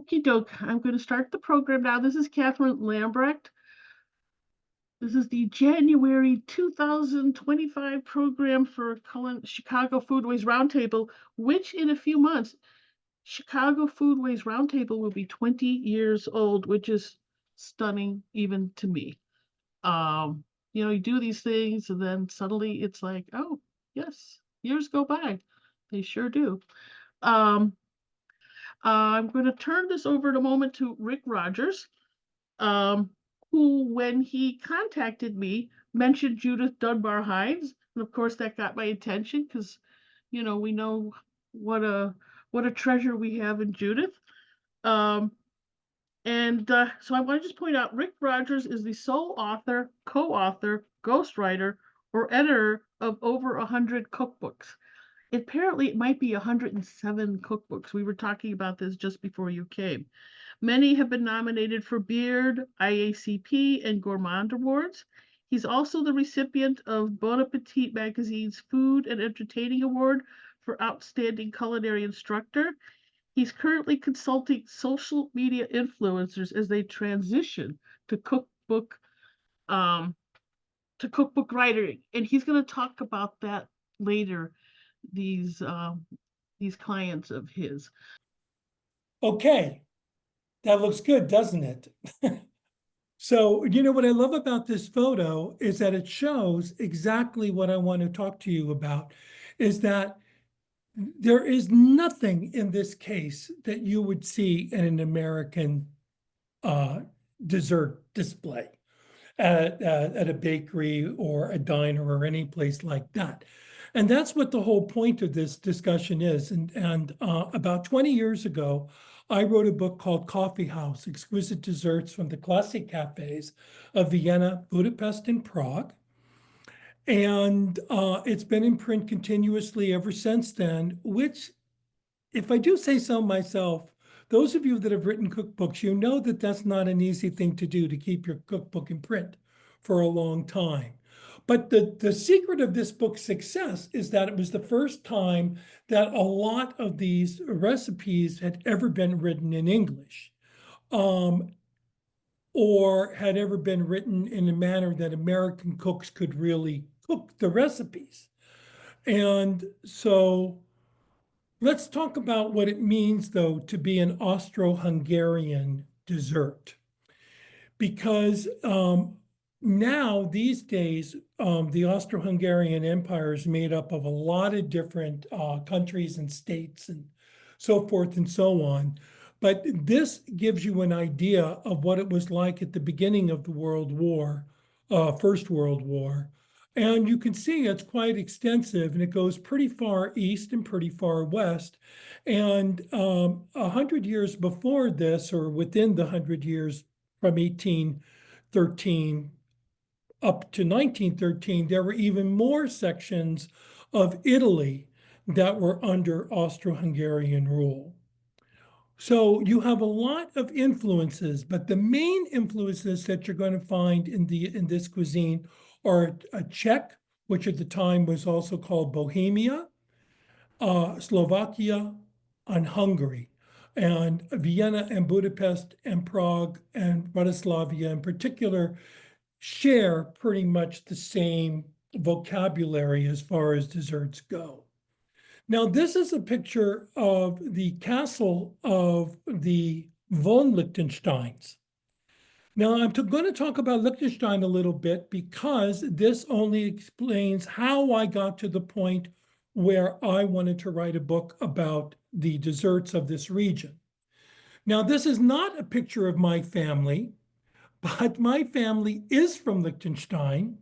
Okie doke. I'm going to start the program now. This is Catherine Lambrecht. This is the January 2025 program for Chicago Foodways Roundtable, which in a few months, Chicago Foodways Roundtable will be 20 years old, which is stunning even to me. You do these things and then suddenly it's like, oh, yes, years go by. They sure do. I'm going to turn this over in a moment to Rick Rodgers, who, when he contacted me, mentioned Judith Dunbar Hines, and of course that got my attention because, we know what a treasure we have in Judith. So I want to just point out, Rick Rodgers is the sole author, co-author, ghostwriter, or editor of over 100 cookbooks. Apparently, it might be 107 cookbooks. We were talking about this just before you came. Many have been nominated for Beard, IACP, and Gourmand Awards. He's also the recipient of Bon Appetit Magazine's Food and Entertaining Award for Outstanding Culinary Instructor. He's currently consulting social media influencers as they transition to cookbook writing, and he's going to talk about that later. These clients of his. Okay, that looks good, doesn't it? So, what I love about this photo is that it shows exactly what I want to talk to you about, is that there is nothing in this case that you would see in an American dessert display at a bakery or a diner or any place like that. And that's what the whole point of this discussion is. And about 20 years ago, I wrote a book called Coffeehouse, Exquisite Desserts from the Classic Cafes of Vienna, Budapest, and Prague. And it's been in print continuously ever since then, which, if I do say so myself, those of you that have written cookbooks, you know that that's not an easy thing to do, to keep your cookbook in print for a long time. But the secret of this book's success is that it was the first time that a lot of these recipes had ever been written in English, or had ever been written in a manner that American cooks could really cook the recipes. And so let's talk about what it means, though, to be an Austro-Hungarian dessert. Because now, these days, the Austro-Hungarian Empire is made up of a lot of different countries and states and so forth and so on. But this gives you an idea of what it was like at the beginning of the World War, First World War. And you can see it's quite extensive, and it goes pretty far east and pretty far west. And 100 years before this, or within the 100 years from 1813 up to 1913, there were even more sections of Italy that were under Austro-Hungarian rule. So you have a lot of influences, but the main influences that you're going to find in this cuisine are a Czech, which at the time was also called Bohemia, Slovakia, and Hungary. And Vienna and Budapest and Prague and Bratislava in particular share pretty much the same vocabulary as far as desserts go. Now, this is a picture of the castle of the von Liechtensteins. Now, I'm going to talk about Liechtenstein a little bit because this only explains how I got to the point where I wanted to write a book about the desserts of this region. Now, this is not a picture of my family, but my family is from Liechtenstein.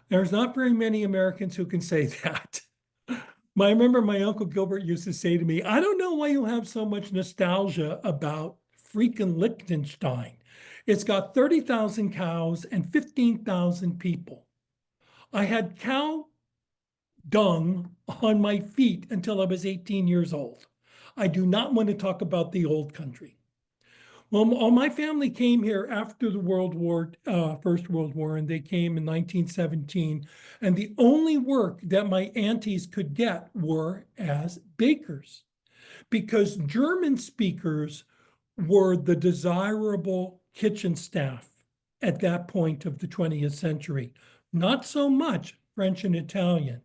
There's not very many Americans who can say that. I remember my Uncle Gilbert used to say to me, I don't know why you have so much nostalgia about freaking Liechtenstein. It's got 30,000 cows and 15,000 people. I had cow dung on my feet until I was 18 years old. I do not want to talk about the old country. Well, all my family came here after the First World War, and they came in 1917. And the only work that my aunties could get were as bakers, because German speakers were the desirable kitchen staff at that point of the 20th century. Not so much French and Italian.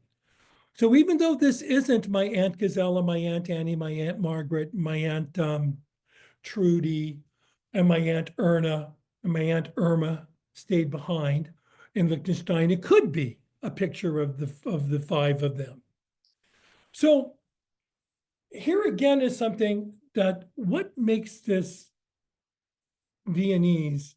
So even though this isn't my Aunt Gazella, my Aunt Annie, my Aunt Margaret, my Aunt Trudy, and my Aunt Erna, and my Aunt Irma stayed behind in Liechtenstein, it could be a picture of the five of them. So here again is something that what makes this Viennese.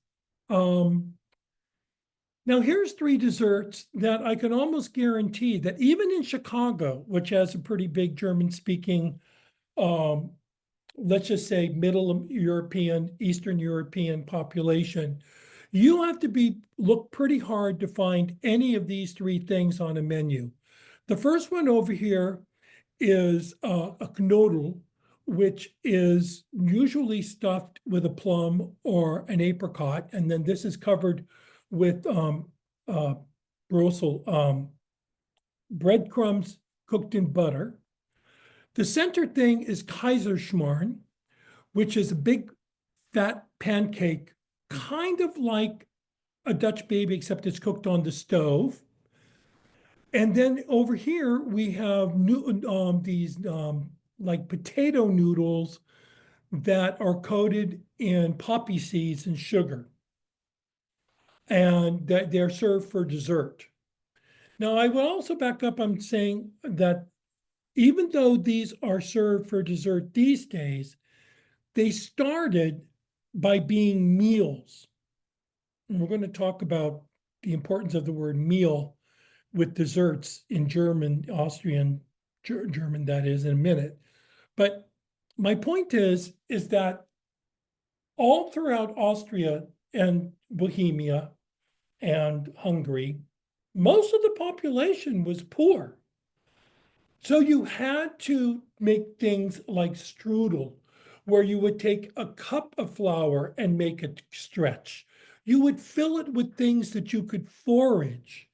Now here's three desserts that I can almost guarantee that even in Chicago, which has a pretty big German-speaking, let's just say Middle European, Eastern European population, you have to look pretty hard to find any of these three things on a menu. The first one over here is a knödel, which is usually stuffed with a plum or an apricot, and then this is covered with Brussels breadcrumbs cooked in butter. The center thing is Kaiserschmarrn, which is a big fat pancake, kind of like a Dutch baby, except it's cooked on the stove. And then over here, we have these like potato noodles that are coated in poppy seeds and sugar. And that they're served for dessert. Now, I will also back up on saying that even though these are served for dessert these days, they started by being meals. And we're going to talk about the importance of the word meal with desserts in German, Austrian, German that is, in a minute. But my point is that all throughout Austria and Bohemia and Hungary, most of the population was poor. So you had to make things like strudel, where you would take a cup of flour and make it stretch. You would fill it with things that you could forage,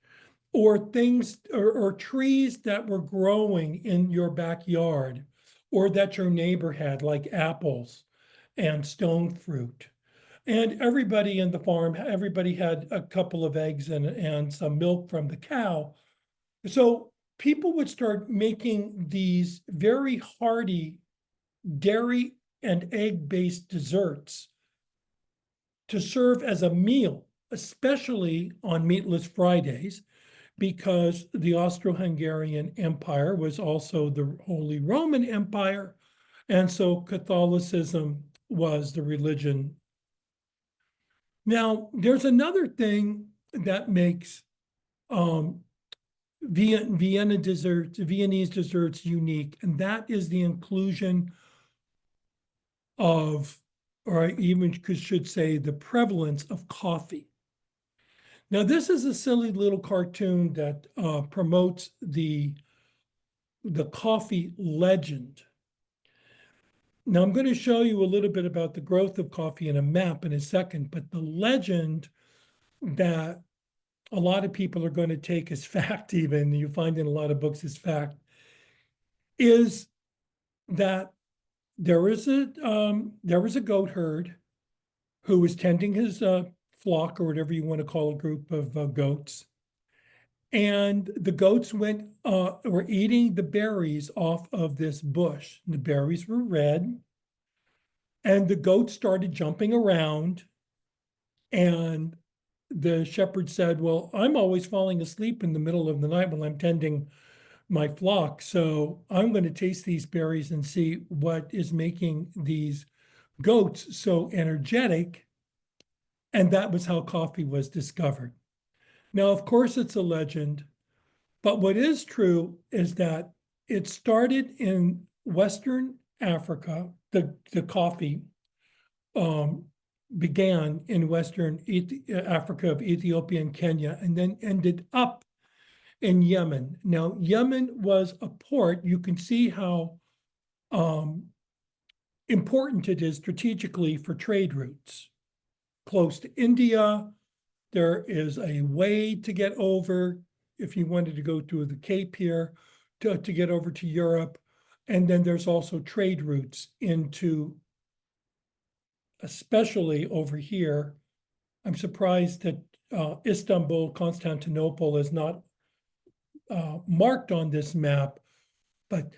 or things or trees that were growing in your backyard, or that your neighbor had, like apples and stone fruit. And everybody in the farm, everybody had a couple of eggs and some milk from the cow. So people would start making these very hearty dairy and egg-based desserts to serve as a meal, especially on meatless Fridays, because the Austro-Hungarian Empire was also the Holy Roman Empire, and so Catholicism was the religion. Now, there's another thing that makes Viennese desserts unique, and that is the inclusion of, or I even should say, the prevalence of coffee. Now, this is a silly little cartoon that promotes the coffee legend. Now, I'm going to show you a little bit about the growth of coffee in a map in a second, but the legend that a lot of people are going to take as fact, even you find in a lot of books as fact, is that there was a goat herd who was tending his flock, or whatever you want to call a group of goats. And the goats were eating the berries off of this bush. The berries were red. And the goats started jumping around. And the shepherd said, well, I'm always falling asleep in the middle of the night when I'm tending my flock. So I'm going to taste these berries and see what is making these goats so energetic. And that was how coffee was discovered. Now, of course, it's a legend, but what is true is that it started in Western Africa. The coffee began in Western Africa of Ethiopia and Kenya, and then ended up in Yemen. Now, Yemen was a port. You can see how important it is strategically for trade routes. Close to India, there is a way to get over if you wanted to go through the Cape here to get over to Europe. And then there's also trade routes into especially over here. I'm surprised that Istanbul, Constantinople is not marked on this map, but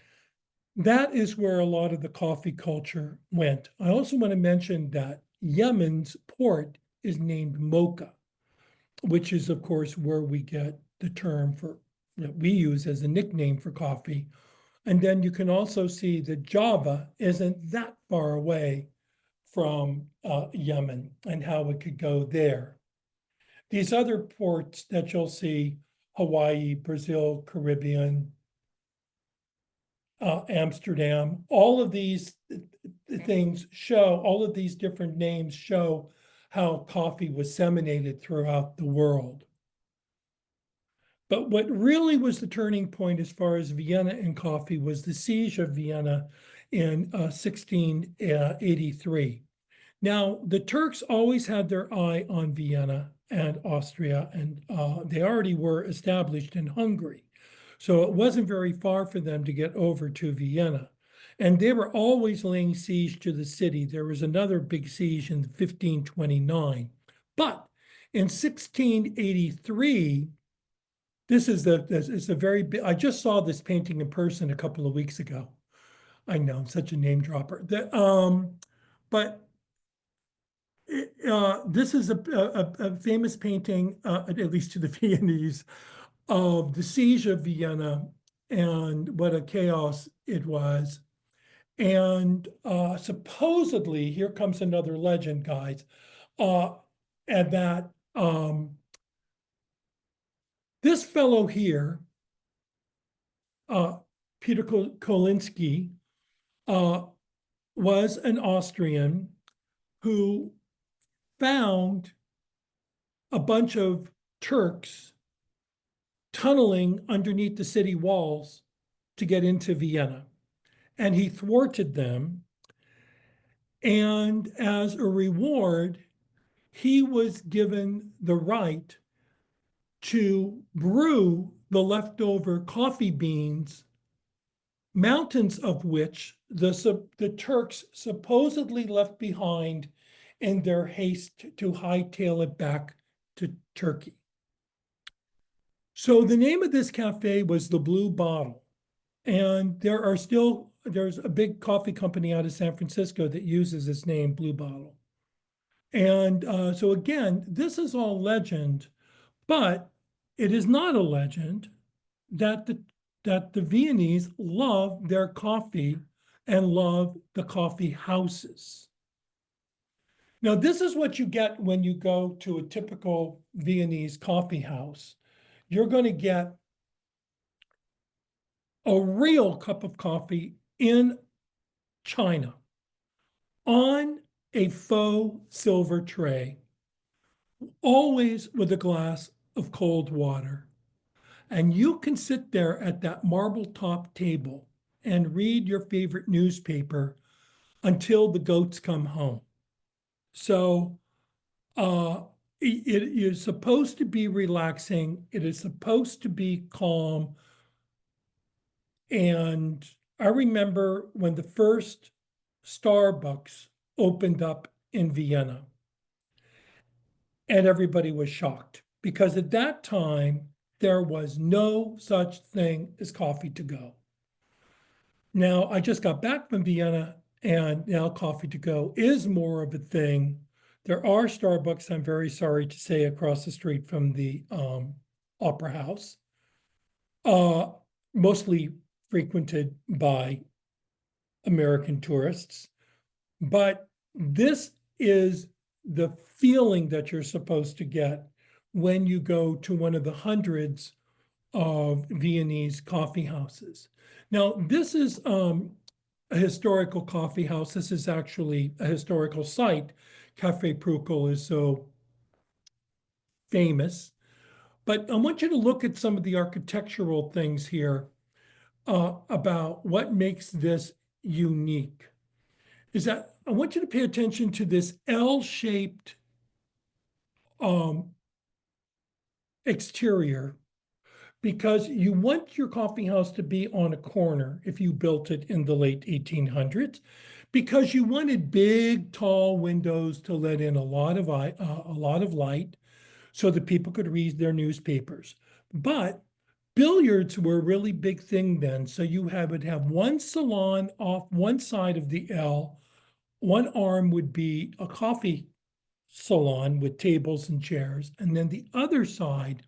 that is where a lot of the coffee culture went. I also want to mention that Yemen's port is named Mocha, which is, of course, where we get the term for that we use as a nickname for coffee. And then you can also see that Java isn't that far away from Yemen and how it could go there. These other ports that you'll see, Hawaii, Brazil, Caribbean, Amsterdam, all of these things show, all of these different names show how coffee was disseminated throughout the world. But what really was the turning point as far as Vienna and coffee was the Siege of Vienna in 1683. Now, the Turks always had their eye on Vienna and Austria, and they already were established in Hungary. So it wasn't very far for them to get over to Vienna. And they were always laying siege to the city. There was another big siege in 1529. But in 1683, this is a very big, I just saw this painting in person a couple of weeks ago. I know, I'm such a name dropper. But this is a famous painting, at least to the Viennese, of the Siege of Vienna and what a chaos it was. And supposedly, here comes another legend, guys, and that this fellow here, Peter Kolinsky, was an Austrian who found a bunch of Turks tunneling underneath the city walls to get into Vienna. And he thwarted them. And as a reward, he was given the right to brew the leftover coffee beans, mountains of which the Turks supposedly left behind in their haste to hightail it back to Turkey. So the name of this cafe was the Blue Bottle. And there's a big coffee company out of San Francisco that uses this name, Blue Bottle. And so again, this is all legend, but it is not a legend that the Viennese love their coffee and love the coffee houses. Now, this is what you get when you go to a typical Viennese coffee house. You're going to get a real cup of coffee in China on a faux silver tray, always with a glass of cold water. And you can sit there at that marble top table and read your favorite newspaper until the goats come home. So it is supposed to be relaxing. It is supposed to be calm. And I remember when the first Starbucks opened up in Vienna, and everybody was shocked because at that time, there was no such thing as coffee to go. Now, I just got back from Vienna, and now coffee to go is more of a thing. There are Starbucks, I'm very sorry to say, across the street from the Opera House, mostly frequented by American tourists. But this is the feeling that you're supposed to get when you go to one of the hundreds of Viennese coffee houses. Now, this is a historical coffee house. This is actually a historical site. Café Prukkel is so famous. But I want you to look at some of the architectural things here about what makes this unique. Is that I want you to pay attention to this L-shaped exterior, because you want your coffee house to be on a corner if you built it in the late 1800s, because you wanted big, tall windows to let in a lot of light so that people could read their newspapers. But billiards were a really big thing then. So would have one salon off one side of the L. One arm would be a coffee salon with tables and chairs, and then the other side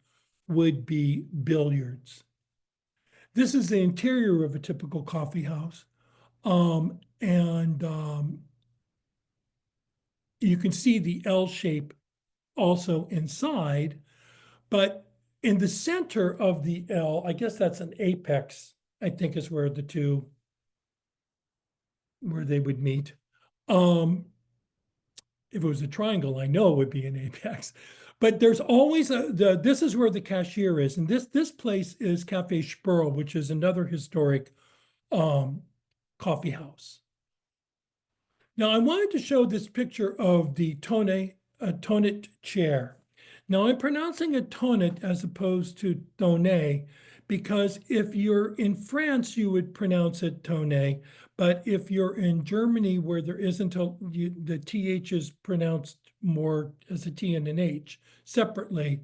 would be billiards. This is the interior of a typical coffee house. And you can see the L shape also inside, but in the center of the L, I guess that's an apex, I think is where where they would meet. If it was a triangle, I know it would be an apex. But there's always this is where the cashier is. And this place is Cafe Sperl, which is another historic coffee house. Now, I wanted to show this picture of the Antoinette chair. Now, I'm pronouncing Antoinette as opposed to Tonnet, because if you're in France, you would pronounce it Tonnet. But if you're in Germany, where there isn't the TH is pronounced more as a T and an H separately,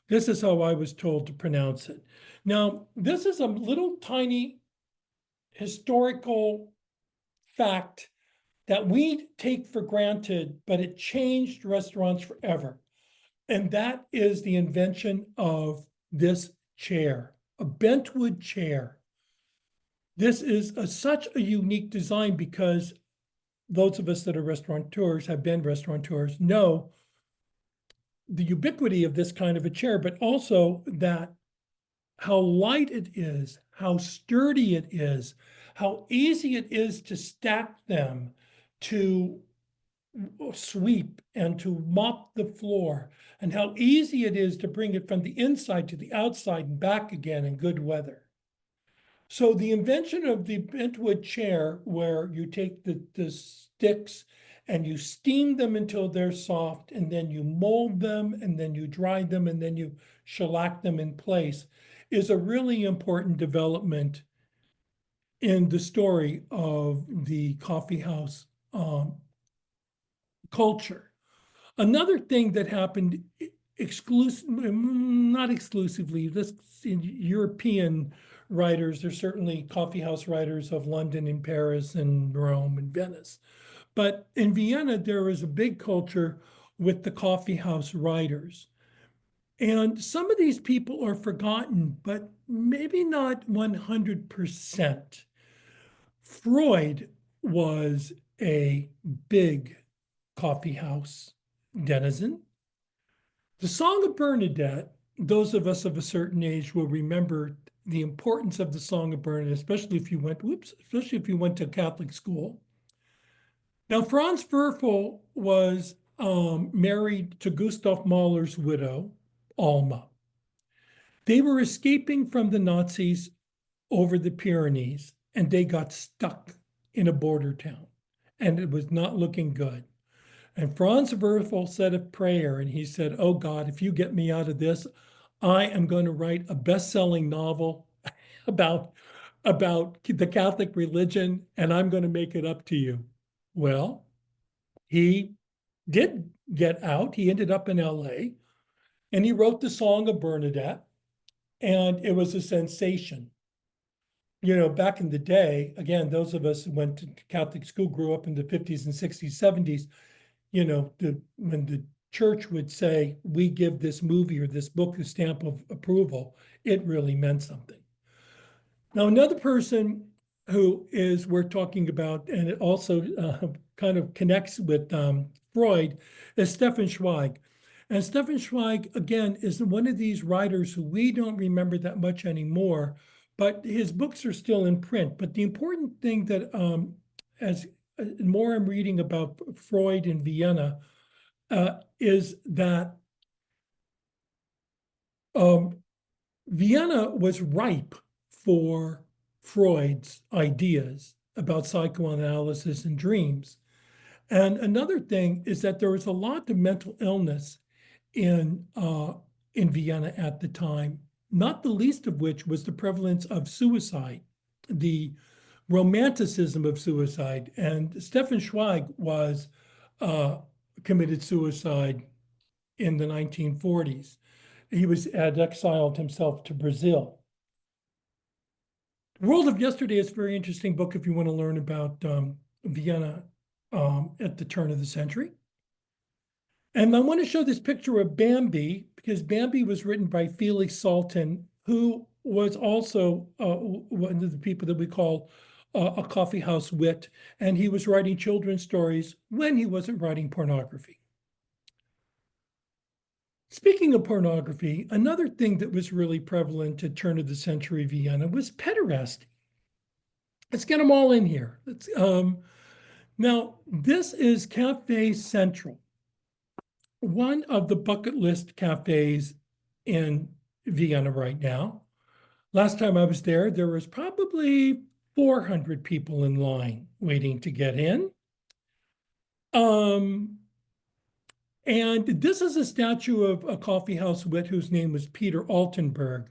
this is how I was told to pronounce it. Now, this is a little tiny historical fact that we take for granted, but it changed restaurants forever. And that is the invention of this chair, a bentwood chair. This is such a unique design because those of us that are restaurateurs, have been restaurateurs, know the ubiquity of this kind of a chair, but also that how light it is, how sturdy it is, how easy it is to stack them, to sweep and to mop the floor, and how easy it is to bring it from the inside to the outside and back again in good weather. So the invention of the bentwood chair, where you take the sticks and you steam them until they're soft, and then you mold them, and then you dry them, and then you shellac them in place, is a really important development in the story of the coffee house culture. Another thing that happened not exclusively, this in European writers, there's certainly coffee house writers of London and Paris and Rome and Venice. But in Vienna, there is a big culture with the coffee house writers. And some of these people are forgotten, but maybe not 100%. Freud was a big coffee house denizen. The Song of Bernadette, those of us of a certain age will remember the importance of the Song of Bernadette, especially if you went to Catholic school. Now, Franz Werfel was married to Gustav Mahler's widow, Alma. They were escaping from the Nazis over the Pyrenees, and they got stuck in a border town, and it was not looking good. And Franz Werfel said a prayer, and he said, "Oh God, if you get me out of this, I am going to write a best-selling novel about the Catholic religion, and I'm going to make it up to you." Well, he did get out. He ended up in LA, and he wrote the Song of Bernadette, and it was a sensation. You know, back in the day, again, those of us who went to Catholic school, grew up in the 50s and 60s, 70s, you know, when the church would say, "We give this movie or this book a stamp of approval," it really meant something. Now, another person who is worth talking about, and it also kind of connects with Freud, is Stefan Zweig. And Stefan Zweig, again, is one of these writers who we don't remember that much anymore, but his books are still in print. But the important thing that, as more I'm reading about Freud in Vienna, is that Vienna was ripe for Freud's ideas about psychoanalysis and dreams. And another thing is that there was a lot of mental illness in Vienna at the time, not the least of which was the prevalence of suicide. The romanticism of suicide. And Stefan Zweig was committed suicide in the 1940s. He had exiled himself to Brazil. World of Yesterday is a very interesting book if you want to learn about Vienna at the turn of the century. And I want to show this picture of Bambi because Bambi was written by Felix Salten, who was also one of the people that we call a coffeehouse wit. And he was writing children's stories when he wasn't writing pornography. Speaking of pornography, another thing that was really prevalent at turn of the century Vienna was pederasty. Let's get them all in here. Now, this is Café Central, one of the bucket list cafes in Vienna right now. Last time I was there was probably 400 people in line waiting to get in. And this is a statue of a coffeehouse wit whose name was Peter Altenberg.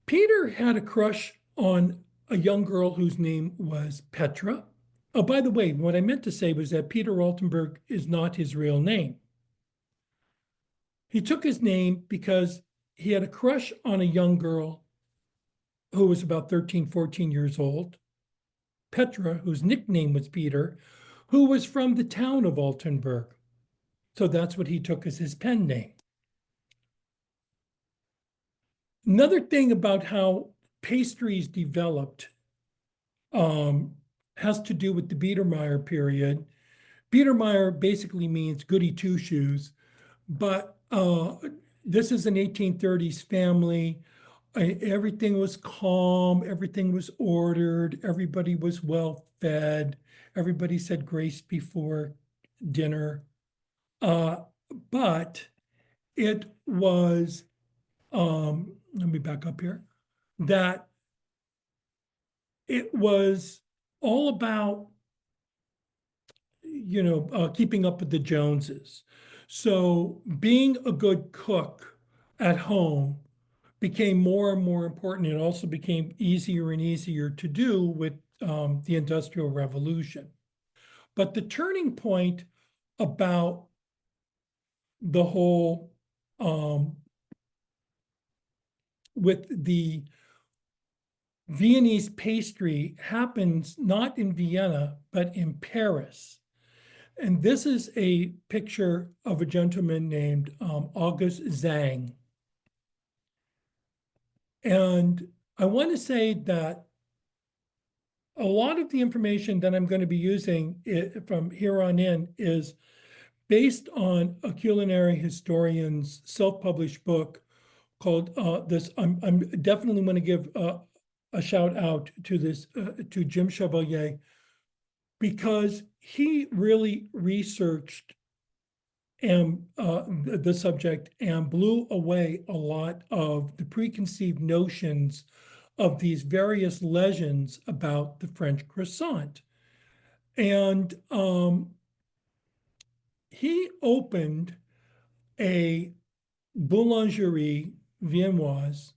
Peter had a crush on a young girl whose name was Petra. Oh, by the way, what I meant to say was that Peter Altenberg is not his real name. He took his name because he had a crush on a young girl who was about 13, 14 years old, Petra, whose nickname was Peter, who was from the town of Altenberg. So that's what he took as his pen name. Another thing about how pastries developed has to do with the Biedermeier period. Biedermeier basically means goody two-shoes, but this is an 1830s family. Everything was calm, everything was ordered, everybody was well fed, everybody said grace before dinner. But it was, let me back up here, that it was all about, keeping up with the Joneses. So being a good cook at home became more and more important. It also became easier and easier to do with the Industrial Revolution. But the turning point about the whole with the Viennese pastry happens not in Vienna, but in Paris. And this is a picture of a gentleman named August Zang. And I want to say that a lot of the information that I'm going to be using from here on in is based on a culinary historian's self-published book called this. I'm definitely going to give a shout out to this to Jim Chevalier because he really researched the subject and blew away a lot of the preconceived notions of these various legends about the French croissant. And he opened a boulangerie viennoise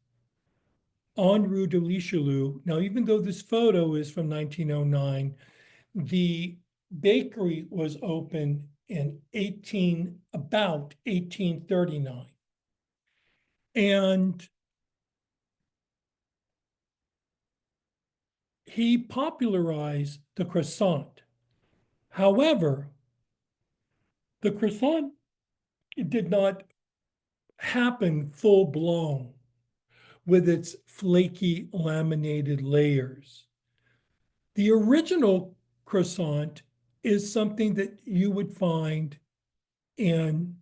on Rue de Richelieu. Now, even though this photo is from 1909, the bakery was open in about 1839. And he popularized the croissant. However, the croissant did not happen full blown with its flaky laminated layers. The original croissant is something that you would find in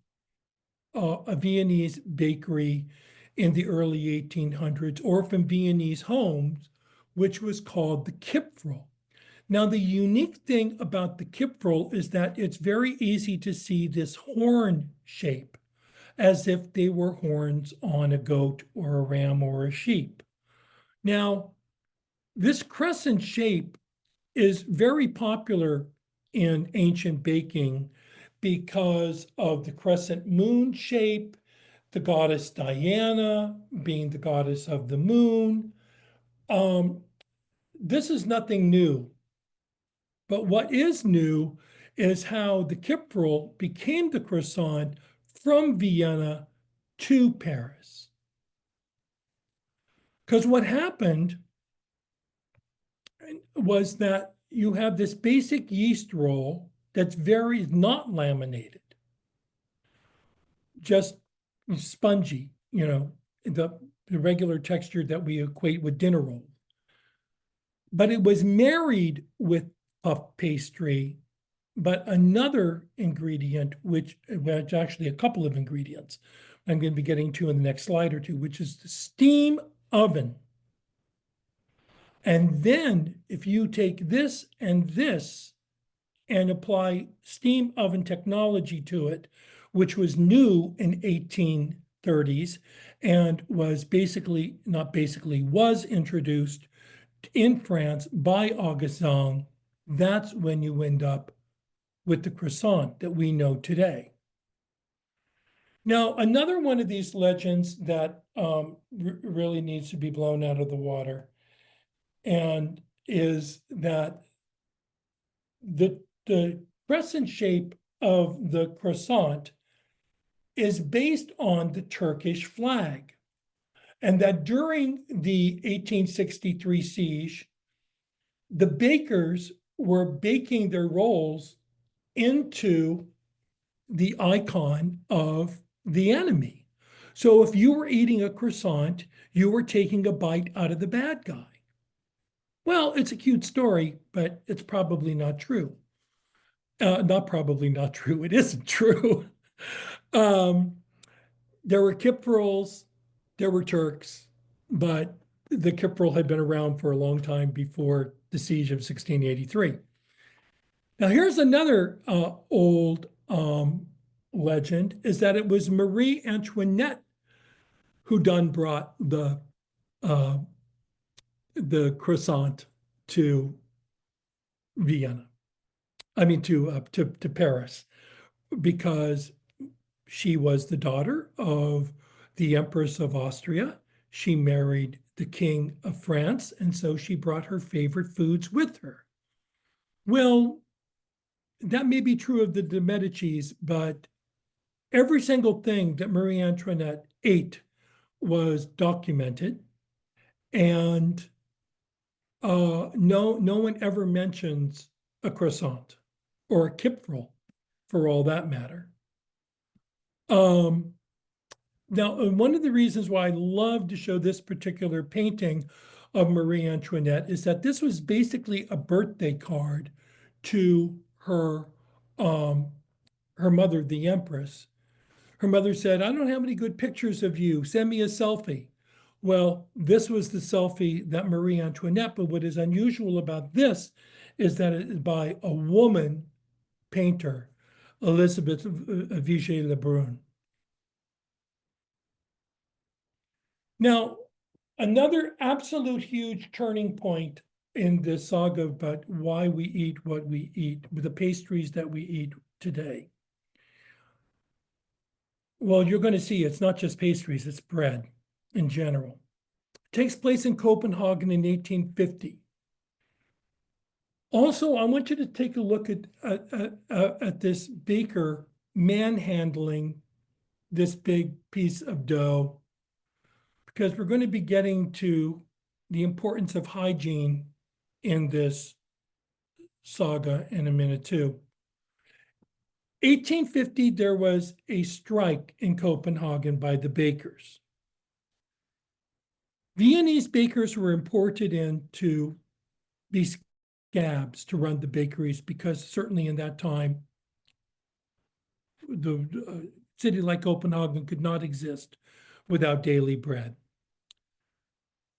a Viennese bakery in the early 1800s or from Viennese homes, which was called the kipfel. Now, the unique thing about the kipfel is that it's very easy to see this horn shape as if they were horns on a goat or a ram or a sheep. Now, this crescent shape is very popular in ancient baking because of the crescent moon shape, the goddess Diana being the goddess of the moon. this is nothing new. But what is new is how the kipferl became the croissant from Vienna to Paris. Because what happened was that you have this basic yeast roll that's very not laminated, just spongy, the regular texture that we equate with dinner roll. But it was married with puff pastry, but another ingredient, which actually a couple of ingredients I'm going to be getting to in the next slide or two, which is the steam oven. And then if you take this and apply steam oven technology to it, which was new in 1830s and was was introduced in France by Augustin, that's when you end up with the croissant that we know today. Now, another one of these legends that really needs to be blown out of the water and is that the crescent shape of the croissant is based on the Turkish flag, and that during the 1863 siege, the bakers were baking their rolls into the icon of the enemy. So if you were eating a croissant, you were taking a bite out of the bad guy. Well, it's a cute story, but it's probably not true. Not probably not true. It isn't true. There were kipferls, there were Turks, but the kipferl had been around for a long time before the siege of 1683. Now, here's another old legend, is that it was Marie Antoinette who done brought the croissant to Vienna. I mean, to Paris, because she was the daughter of the Empress of Austria. She married the King of France, and so she brought her favorite foods with her. Well, that may be true of the de Medicis, but every single thing that Marie Antoinette ate was documented, and no one ever mentions a croissant or a kipferl, for all that matter. Now, one of the reasons why I love to show this particular painting of Marie Antoinette is that this was basically a birthday card to her mother, the Empress. Her mother said, "I don't have any good pictures of you. Send me a selfie." Well, this was the selfie that Marie Antoinette, but what is unusual about this is that it is by a woman painter, Elizabeth Vigée-Lebrun. Now, another absolute huge turning point in this saga about why we eat what we eat, with the pastries that we eat today. Well, you're going to see it's not just pastries, it's bread in general. It takes place in Copenhagen in 1850. Also, I want you to take a look at this baker manhandling this big piece of dough, because we're going to be getting to the importance of hygiene in this saga in a minute too. 1850, there was a strike in Copenhagen by the bakers. Viennese bakers were imported into these scabs to run the bakeries, because certainly in that time, the city like Copenhagen could not exist without daily bread.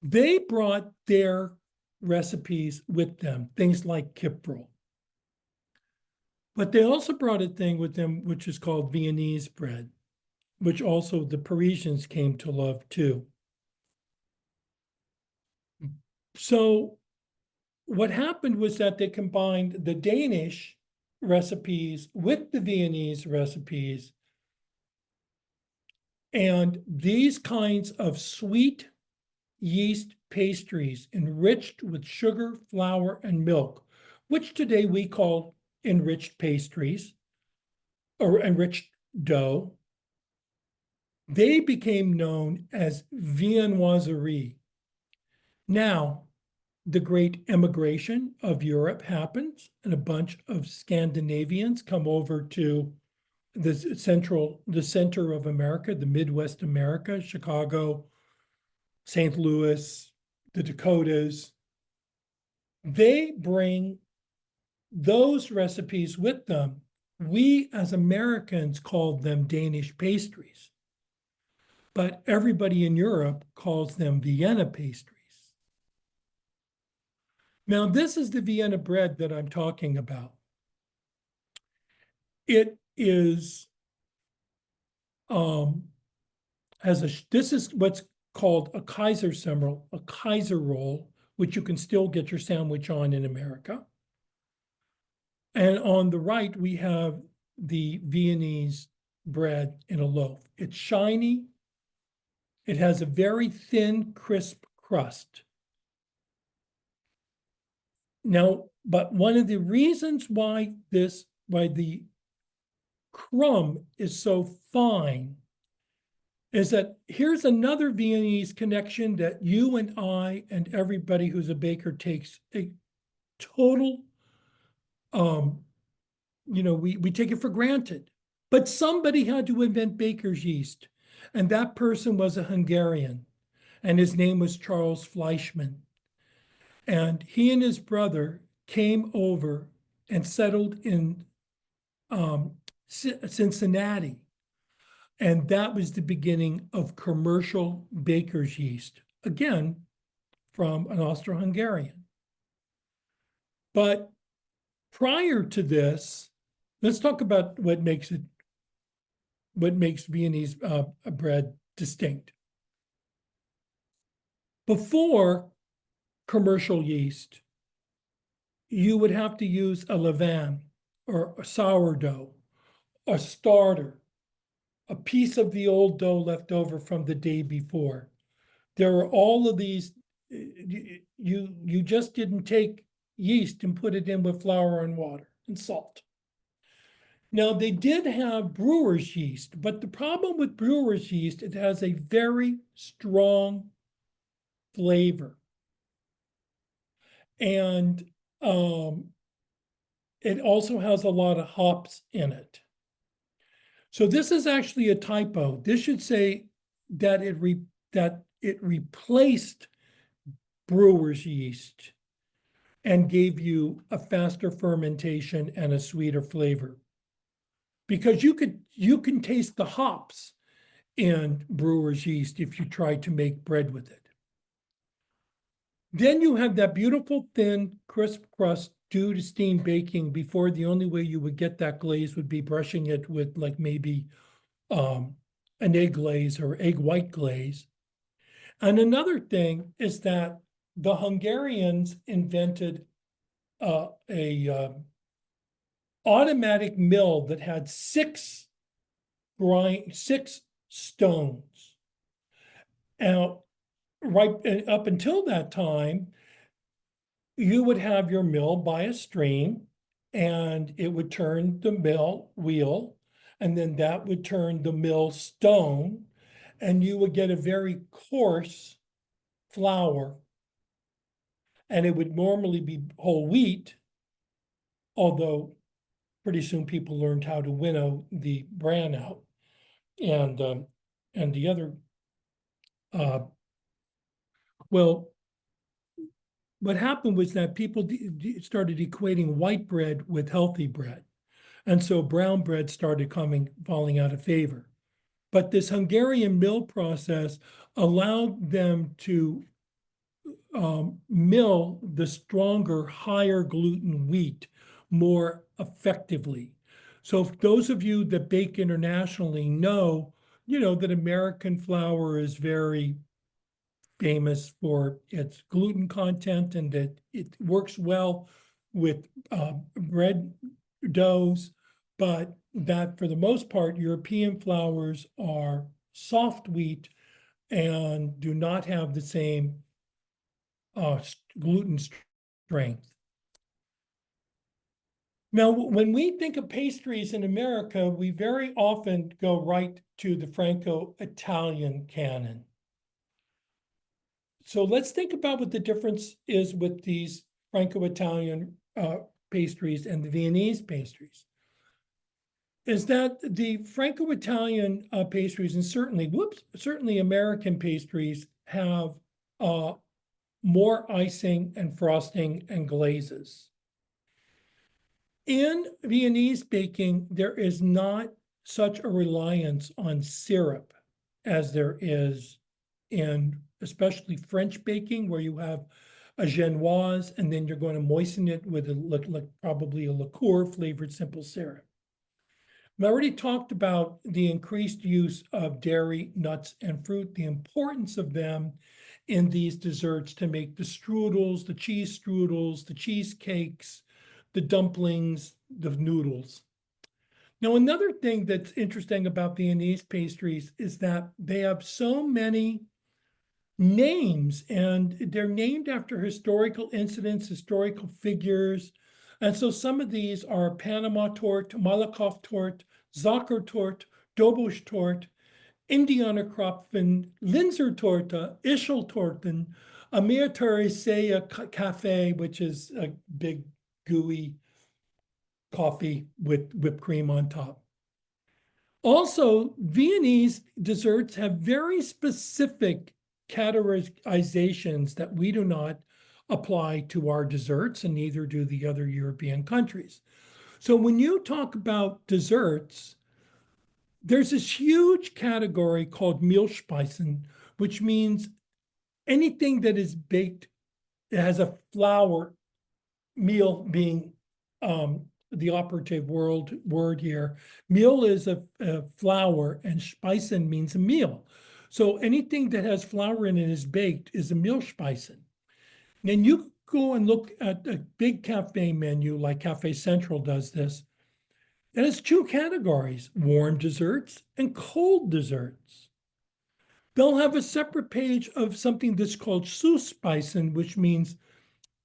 They brought their recipes with them, things like kipferl. But they also brought a thing with them which is called Viennese bread, which also the Parisians came to love too. So what happened was that they combined the Danish recipes with the Viennese recipes, and these kinds of sweet yeast pastries enriched with sugar, flour, and milk, which today we call enriched pastries or enriched dough, they became known as viennoiserie. Now, the great emigration of Europe happens, and a bunch of Scandinavians come over to the center of America, the Midwest America, Chicago, St. Louis, the Dakotas. They bring those recipes with them. We as Americans called them Danish pastries, but everybody in Europe calls them Vienna pastries. Now, this is the Vienna bread that I'm talking about. It is, this is what's called a Kaisersemmel, a Kaiser roll, which you can still get your sandwich on in America. And on the right, we have the Viennese bread in a loaf. It's shiny. It has a very thin, crisp crust. Now, but one of the reasons why the crumb is so fine is that here's another Viennese connection that you and I and everybody who's a baker takes a total, we take it for granted. But somebody had to invent baker's yeast, and that person was a Hungarian, and his name was Charles Fleischmann. And he and his brother came over and settled in Cincinnati. And that was the beginning of commercial baker's yeast, again, from an Austro-Hungarian. But prior to this, let's talk about what makes Viennese bread distinct. Before commercial yeast, you would have to use a levain or a sourdough, a starter, a piece of the old dough left over from the day before. There are all of these, you just didn't take yeast and put it in with flour and water and salt. Now, they did have brewer's yeast, but the problem with brewer's yeast, it has a very strong flavor. And it also has a lot of hops in it. So this is actually a typo. This should say that it replaced brewer's yeast and gave you a faster fermentation and a sweeter flavor. Because you can taste the hops in brewer's yeast if you try to make bread with it. Then you have that beautiful thin, crisp crust due to steam baking. Before, the only way you would get that glaze would be brushing it with like maybe an egg glaze or egg white glaze. And another thing is that the Hungarians invented a automatic mill that had six stones. Now, right up until that time, you would have your mill by a stream, and it would turn the mill wheel, and then that would turn the mill stone, and you would get a very coarse flour, and it would normally be whole wheat, although pretty soon people learned how to winnow the bran out. And the other, well, what happened was that people started equating white bread with healthy bread. And so brown bread started falling out of favor. But this Hungarian mill process allowed them to mill the stronger, higher gluten wheat more effectively. So if those of you that bake internationally know, that American flour is very famous for its gluten content and that it works well with bread doughs, but that for the most part, European flours are soft wheat and do not have the same gluten strength. Now, when we think of pastries in America, we very often go right to the Franco-Italian canon. So let's think about what the difference is with these Franco-Italian pastries and the Viennese pastries. Is that the Franco-Italian pastries, and certainly American pastries, have more icing and frosting and glazes. In Viennese baking, there is not such a reliance on syrup as there is in especially French baking, where you have a genoise, and then you're going to moisten it with probably a liqueur flavored simple syrup. I already talked about the increased use of dairy, nuts, and fruit, the importance of them in these desserts to make the strudels, the cheesecakes, the dumplings, the noodles. Now, another thing that's interesting about Viennese pastries is that they have so many names, and they're named after historical incidents, historical figures. And so some of these are Panama Torte, Malakoff Torte, Sacher Torte, Dobosch Torte, Indianerkrapfen, Linzer Torte, Ischl Torten, Amir Teresia Café, which is a big gooey coffee with whipped cream on top. Also, Viennese desserts have very specific categorizations that we do not apply to our desserts, and neither do the other European countries. So when you talk about desserts, there's this huge category called Mehlspeisen, which means anything that is baked, it has a flour, meal being the operative word here. Meal is a flour, and Speisen means a meal. So anything that has flour in it is baked is a Mehlspeisen. Then you go and look at a big cafe menu like Cafe Central does this, and it's two categories: warm desserts and cold desserts. They'll have a separate page of something that's called Süßspeisen, which means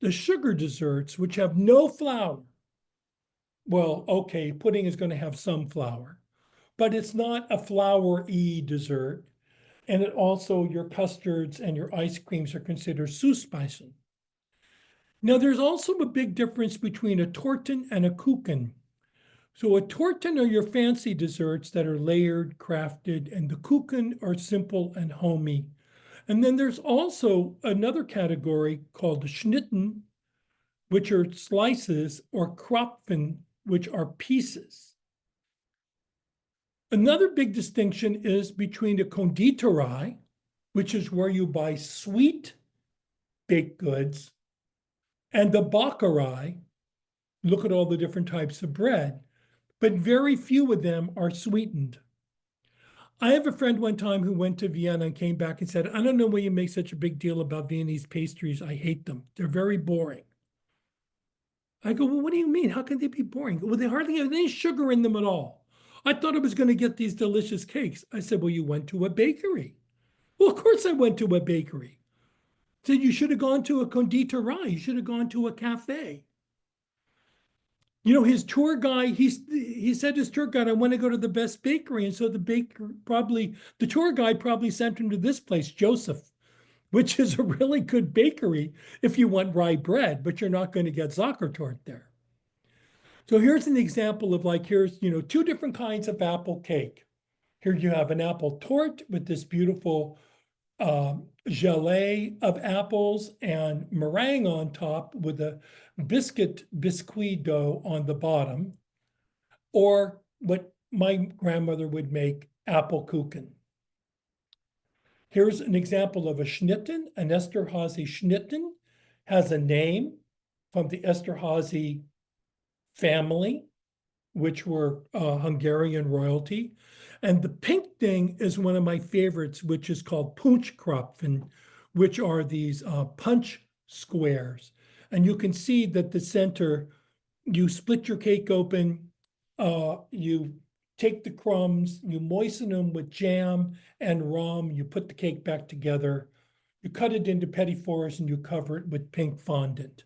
the sugar desserts, which have no flour. Well, okay, pudding is going to have some flour, but it's not a flour-y dessert. And it also, your custards and your ice creams are considered Süßspeisen. Now, there's also a big difference between a Torten and a Kuchen. So a Torten are your fancy desserts that are layered, crafted, and the Kuchen are simple and homey. And then there's also another category called the Schnitten, which are slices, or Krapfen, which are pieces. Another big distinction is between the Konditorei, which is where you buy sweet baked goods, and the Bäckerei. Look at all the different types of bread, but very few of them are sweetened. I have a friend one time who went to Vienna and came back and said, I don't know why you make such a big deal about Viennese pastries. I hate them. They're very boring. I go, well, what do you mean? How can they be boring? Well, they hardly have any sugar in them at all. I thought I was going to get these delicious cakes. I said, well, you went to a bakery. Well, of course I went to a bakery. I said, you should have gone to a conditorei. You should have gone to a cafe. You know, his tour guide, he said to his tour guide, I want to go to the best bakery. And so the tour guide probably sent him to this place, Joseph, which is a really good bakery if you want rye bread, but you're not going to get Sacher Torte there. So here's an example of here's, two different kinds of apple cake. Here you have an apple torte with this beautiful gelée of apples and meringue on top with a biscuit dough on the bottom, or what my grandmother would make, apple kuchen. Here's an example of a Schnitten. An Esterhazy Schnitten has a name from the Esterhazy family, which were Hungarian royalty. And the pink thing is one of my favorites, which is called Punschkrapfen, which are these punch squares. And you can see that the center, you split your cake open, you take the crumbs, you moisten them with jam and rum, you put the cake back together, You cut it into petit fours and you cover it with pink fondant.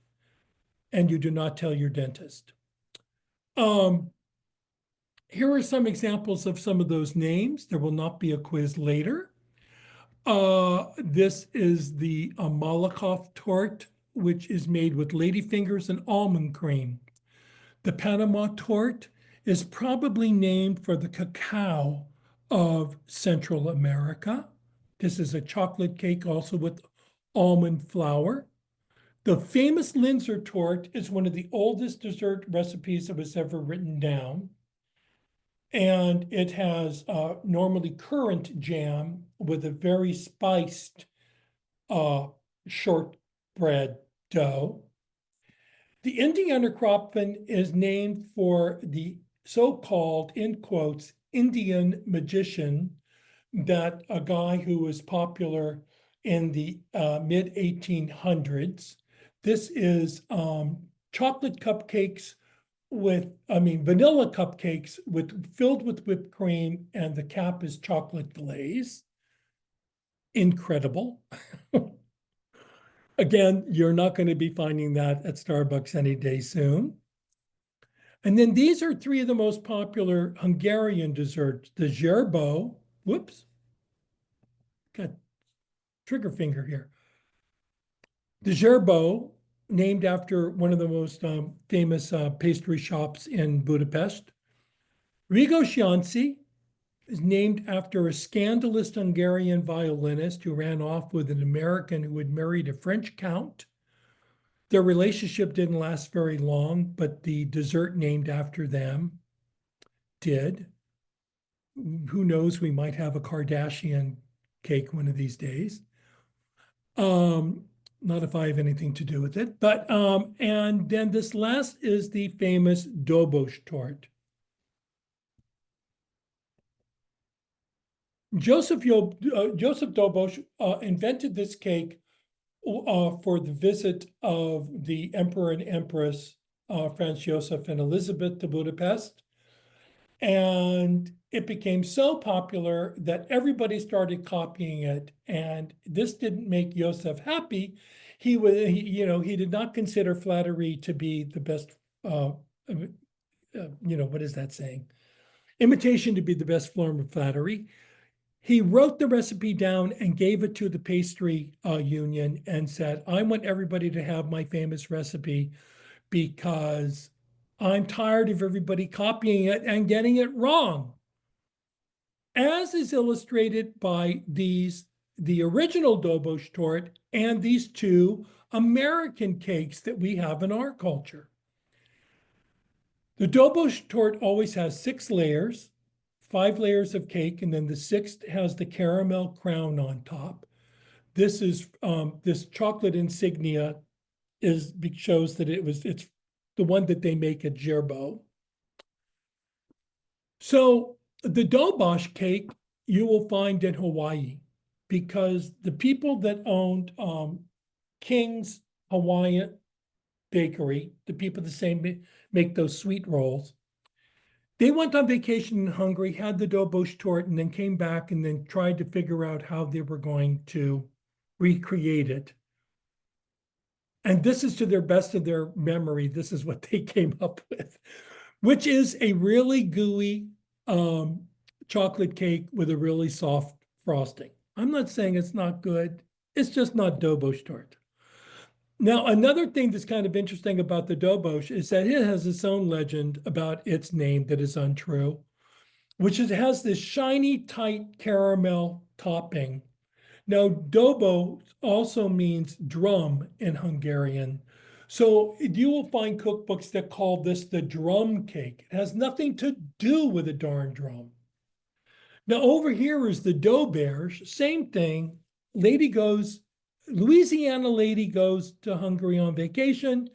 And you do not tell your dentist. Here are some examples of some of those names. There will not be a quiz later. This is the Malakoff torte, which is made with ladyfingers and almond cream. The Panama torte is probably named for the cacao of Central America. This is a chocolate cake also with almond flour. The famous Linzer torte is one of the oldest dessert recipes that was ever written down. And it has normally currant jam with a very spiced shortbread dough. The Indiana Kropfen is named for the so-called, in quotes, Indian magician, that a guy who was popular in the mid-1800s. This is chocolate cupcakes vanilla cupcakes filled with whipped cream, and the cap is chocolate glaze. Incredible. Again, you're not going to be finding that at Starbucks any day soon. And then these are three of the most popular Hungarian desserts. The zserbo, whoops, got trigger finger here. The zserbo, named after one of the most famous pastry shops in Budapest. Rigosyanci is named after a scandalous Hungarian violinist who ran off with an American who had married a French count. Their relationship didn't last very long, but the dessert named after them did. Who knows, we might have a Kardashian cake one of these days. Not if I have anything to do with it, but and then this last is the famous Dobos torte. Joseph Dobos invented this cake for the visit of the Emperor and Empress Franz Joseph and Elizabeth to Budapest. And it became so popular that everybody started copying it. And this didn't make Joseph happy. He did not consider flattery to be the best, what is that saying? Imitation to be the best form of flattery. He wrote the recipe down and gave it to the pastry union and said, I want everybody to have my famous recipe because I'm tired of everybody copying it and getting it wrong. As is illustrated by the original Dobos torte and these two American cakes that we have in our culture. The Dobos torte always has 6 layers. 5 layers of cake, and then the 6th has the caramel crown on top. This is this chocolate insignia shows that it's the one that they make at Zserbo. So the Dobos cake you will find in Hawaii, because the people that owned King's Hawaiian Bakery, the people that make those sweet rolls, they went on vacation in Hungary, had the Dobos torte, and then came back and then tried to figure out how they were going to recreate it. And this is to their best of their memory. This is what they came up with, which is a really gooey chocolate cake with a really soft frosting. I'm not saying it's not good. It's just not Dobos torte. Now, another thing that's kind of interesting about the Dobos is that it has its own legend about its name that is untrue, which it has this shiny, tight caramel topping. Now, Dobo also means drum in Hungarian. So you will find cookbooks that call this the drum cake. It has nothing to do with a darn drum. Now, over here is the Dauberge, same thing. Louisiana lady goes to Hungary on vacation,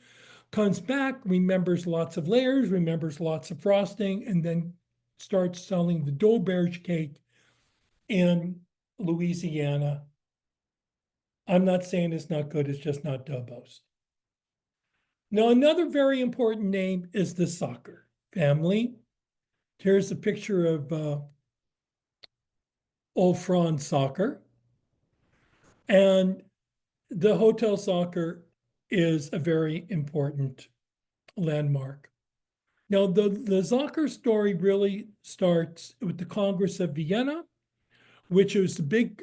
comes back, remembers lots of layers, remembers lots of frosting, and then starts selling the Dauberge cake in Louisiana. I'm not saying it's not good, it's just not Dobos. Now, another very important name is the Sacher family. Here's a picture of old Franz Sacher. And the Hotel Sacher is a very important landmark. Now, the Sacher story really starts with the Congress of Vienna, which was the big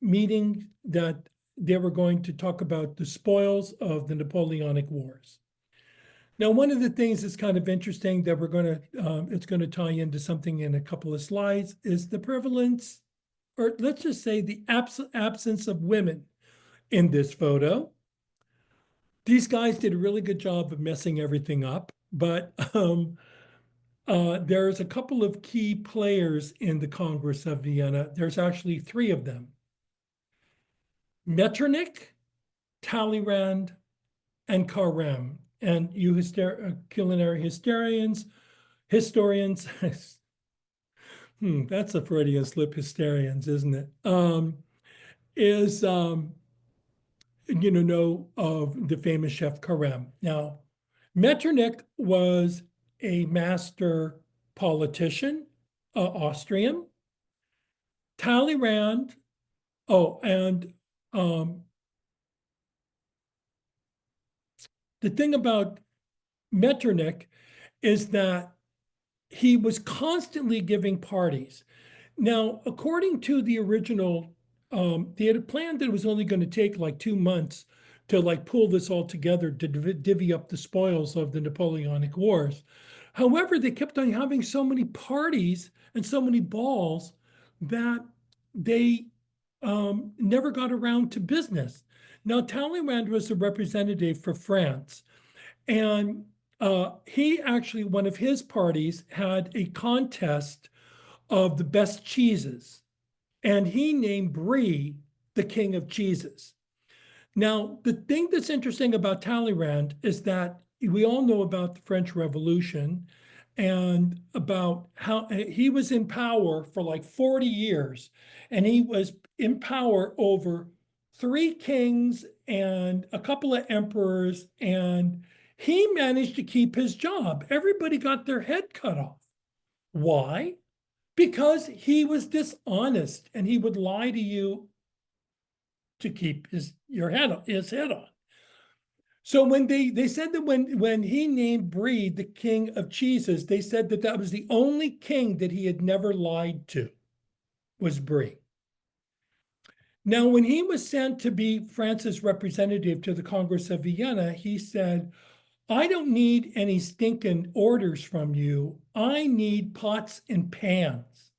meeting that they were going to talk about the spoils of the Napoleonic Wars. Now, one of the things that's kind of interesting that it's going to tie into something in a couple of slides is the prevalence, or let's just say the absence of women in this photo. These guys did a really good job of messing everything up, but there's a couple of key players in the Congress of Vienna. There's actually three of them: Metternich, Talleyrand, and Carême. And you culinary historians, that's a Freudian slip, hysterians, isn't it? Know of the famous chef Carême. Now, Metternich was a master politician, Austrian. Talleyrand, and the thing about Metternich is that he was constantly giving parties. Now, according to the original, they had a plan that it was only going to take like 2 months to like pull this all together to divvy up the spoils of the Napoleonic Wars. However, they kept on having so many parties and so many balls that they never got around to business. Now, Talleyrand was a representative for France, and he actually, one of his parties had a contest of the best cheeses, and he named Brie the king of cheeses. Now, the thing that's interesting about Talleyrand is that we all know about the French Revolution and about how he was in power for like 40 years, and he was in power over 3 kings and a couple of emperors, and he managed to keep his job. Everybody got their head cut off. Why? Because he was dishonest and he would lie to you to keep his head on. So when they said that when he named Brie the king of cheeses, they said that that was the only king that he had never lied to, was Brie. Now, when he was sent to be France's representative to the Congress of Vienna, he said, I don't need any stinking orders from you. I need pots and pans.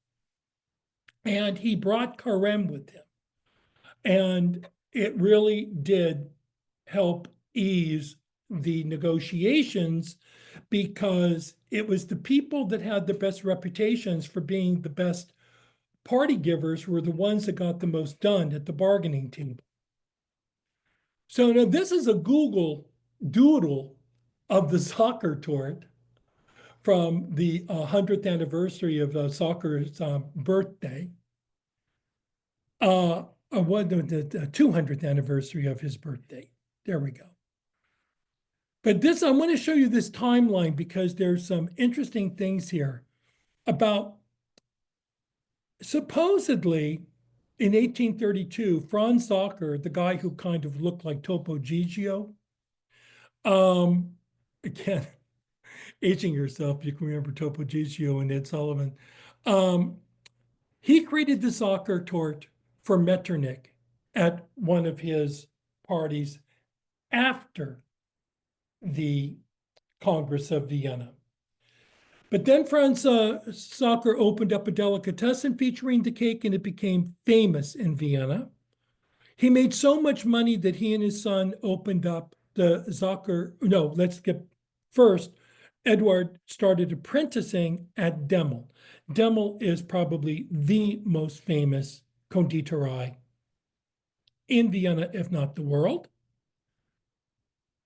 And he brought Carême with him. And it really did help ease the negotiations, because it was the people that had the best reputations for being the best party givers were the ones that got the most done at the bargaining table. So now this is a Google doodle of the Sacher Torte from the 100th anniversary of Sacher's birthday. The 200th anniversary of his birthday. There we go. But this, I want to show you this timeline because there's some interesting things here about supposedly in 1832, Franz Sacher, the guy who kind of looked like Topo Gigio, again, aging yourself, you can remember Topo Gigio and Ed Sullivan. He created the Sacher Torte for Metternich at one of his parties after the Congress of Vienna. But then Franz Sacher opened up a delicatessen featuring the cake, and it became famous in Vienna. He made so much money that he and his son opened up the Sacher. No, let's get first. Edward started apprenticing at Demel. Demel is probably the most famous conditorei in Vienna, if not the world.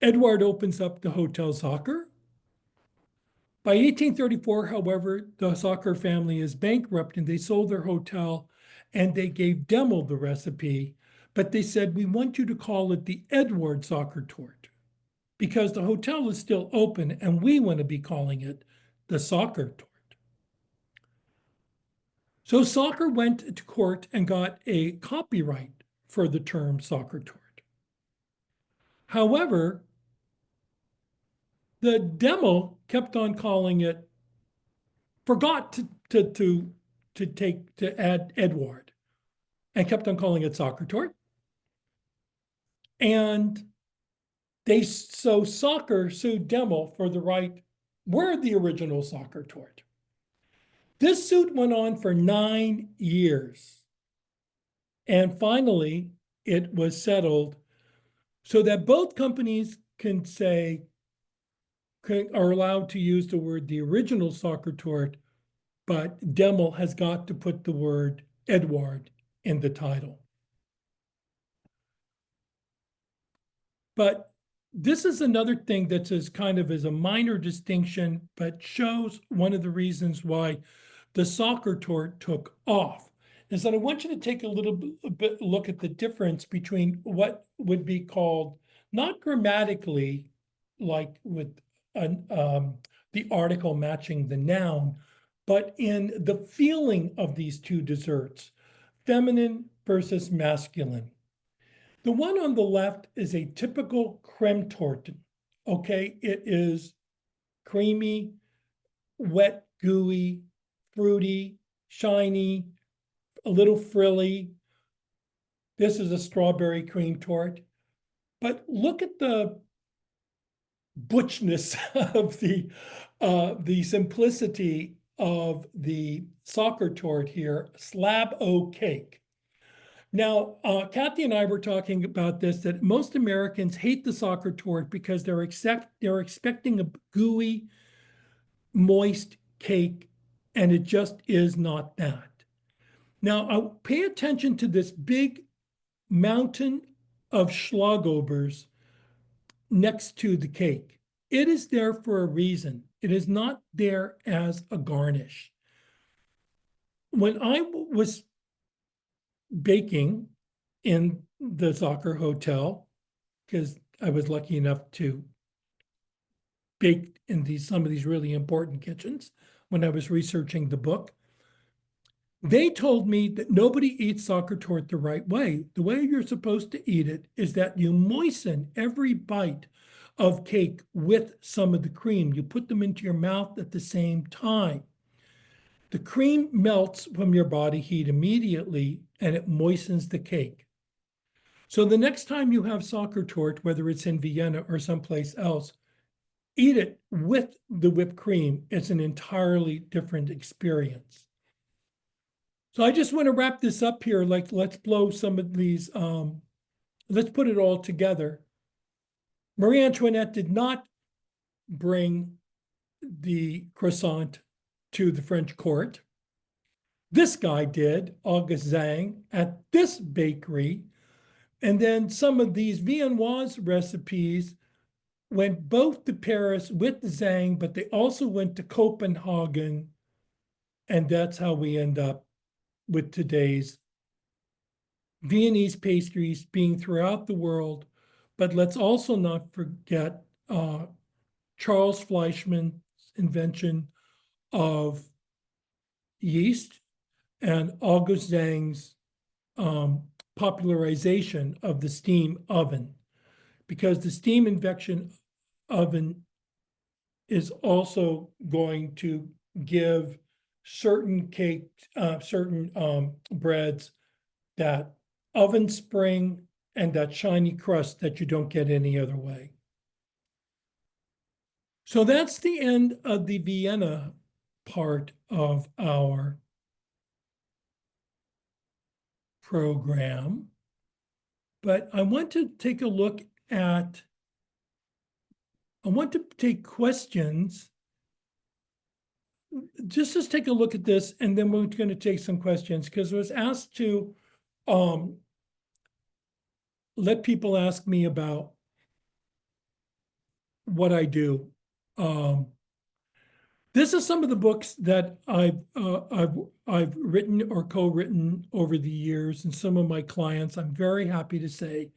Edward opens up the Hotel Sacher. By 1834, however, the Sacher family is bankrupt and they sold their hotel, and they gave Demel the recipe, but they said, we want you to call it the Edward Sacher Torte because the hotel is still open and we want to be calling it the Sacher Torte. So Sacher went to court and got a copyright for the term Sacher Torte. However, the demo kept on calling it, forgot to add Edward, and kept on calling it Sacher Torte. And so Sacher sued Demo for the right, we're the original Sacher Torte. This suit went on for 9 years. And finally, it was settled so that both companies can say, are allowed to use the word the original Sacher Torte, but Demel has got to put the word Edward in the title. But this is another thing that's as kind of as a minor distinction, but shows one of the reasons why the Sacher Torte took off. Is that I want you to take a little bit look at the difference between what would be called, not grammatically, like with the article matching the noun, but in the feeling of these two desserts, feminine versus masculine. The one on the left is a typical creme torte. Okay, it is creamy, wet, gooey, fruity, shiny, a little frilly. This is a strawberry cream torte. But look at the butchness of the simplicity of the Sacher Torte here, slab o cake. Now, Kathy and I were talking about this, that most Americans hate the Sacher Torte because they're expecting a gooey, moist cake, and it just is not that. Now, pay attention to this big mountain of Schlagobers next to the cake. It is there for a reason. It is not there as a garnish. When I was baking in the Sacher Hotel, because I was lucky enough to bake in some of these really important kitchens when I was researching the book, they told me that nobody eats Sacher Torte the right way. The way you're supposed to eat it is that you moisten every bite of cake with some of the cream. You put them into your mouth at the same time. The cream melts from your body heat immediately, and it moistens the cake. So the next time you have Sacher Torte, whether it's in Vienna or someplace else, eat it with the whipped cream. It's an entirely different experience. So I just want to wrap this up here. Like, let's blow some of these, let's put it all together. Marie Antoinette did not bring the croissant to the French court. This guy did, Auguste Zang, at this bakery. And then some of these Viennese recipes went both to Paris with Zang, but they also went to Copenhagen. And that's how we end up with today's Viennese pastries being throughout the world. But let's also not forget Charles Fleischmann's invention of yeast and August Zang's popularization of the steam oven, because the steam induction oven is also going to give certain breads that oven spring and that shiny crust that you don't get any other way. So that's the end of the Vienna part of our program. But I want to take a look at, I want to take questions. Just let's take a look at this, and then we're going to take some questions, because I was asked to let people ask me about what I do. This is some of the books that I've written or co-written over the years, and some of my clients. I'm very happy to say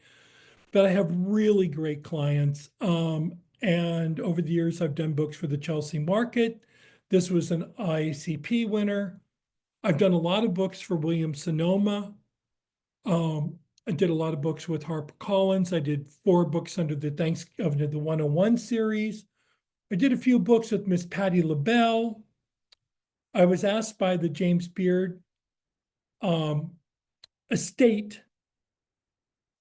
that I have really great clients. And over the years, I've done books for the Chelsea Market. This was an IACP winner. I've done a lot of books for Williams Sonoma. I did a lot of books with HarperCollins. I did 4 books under the 101 series. I did a few books with Miss Patti LaBelle. I was asked by the James Beard estate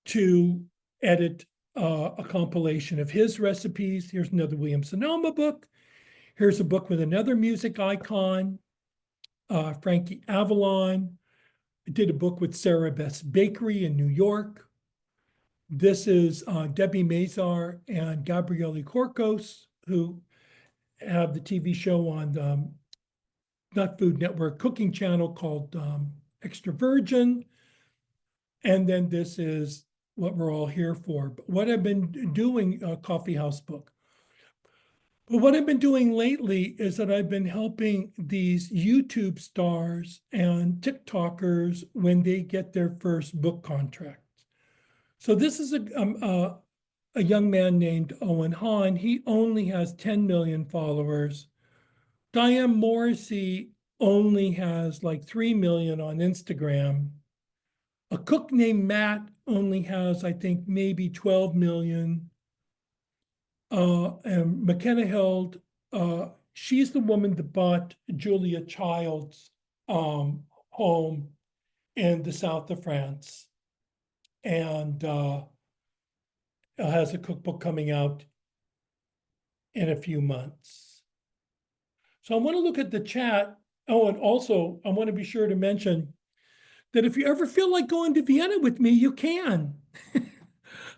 to edit a compilation of his recipes. Here's another William Sonoma book. Here's a book with another music icon, Frankie Avalon. I did a book with Sarah Beth's Bakery in New York. This is Debbie Mazar and Gabriele Corcos, who have the TV show on Not Food Network cooking channel called Extra Virgin. And then this is what we're all here for. But what I've been doing, Coffeehouse book. But what I've been doing lately is that I've been helping these YouTube stars and TikTokers when they get their first book contracts. So this is a young man named Owen Hahn. He only has 10 million followers. Diane Morrissey only has like 3 million on Instagram. A cook named Matt only has, I think, maybe 12 million. And McKenna Held, she's the woman that bought Julia Child's home in the south of France, and has a cookbook coming out in a few months. So I want to look at the chat. Oh, and also I want to be sure to mention that if you ever feel like going to Vienna with me, you can.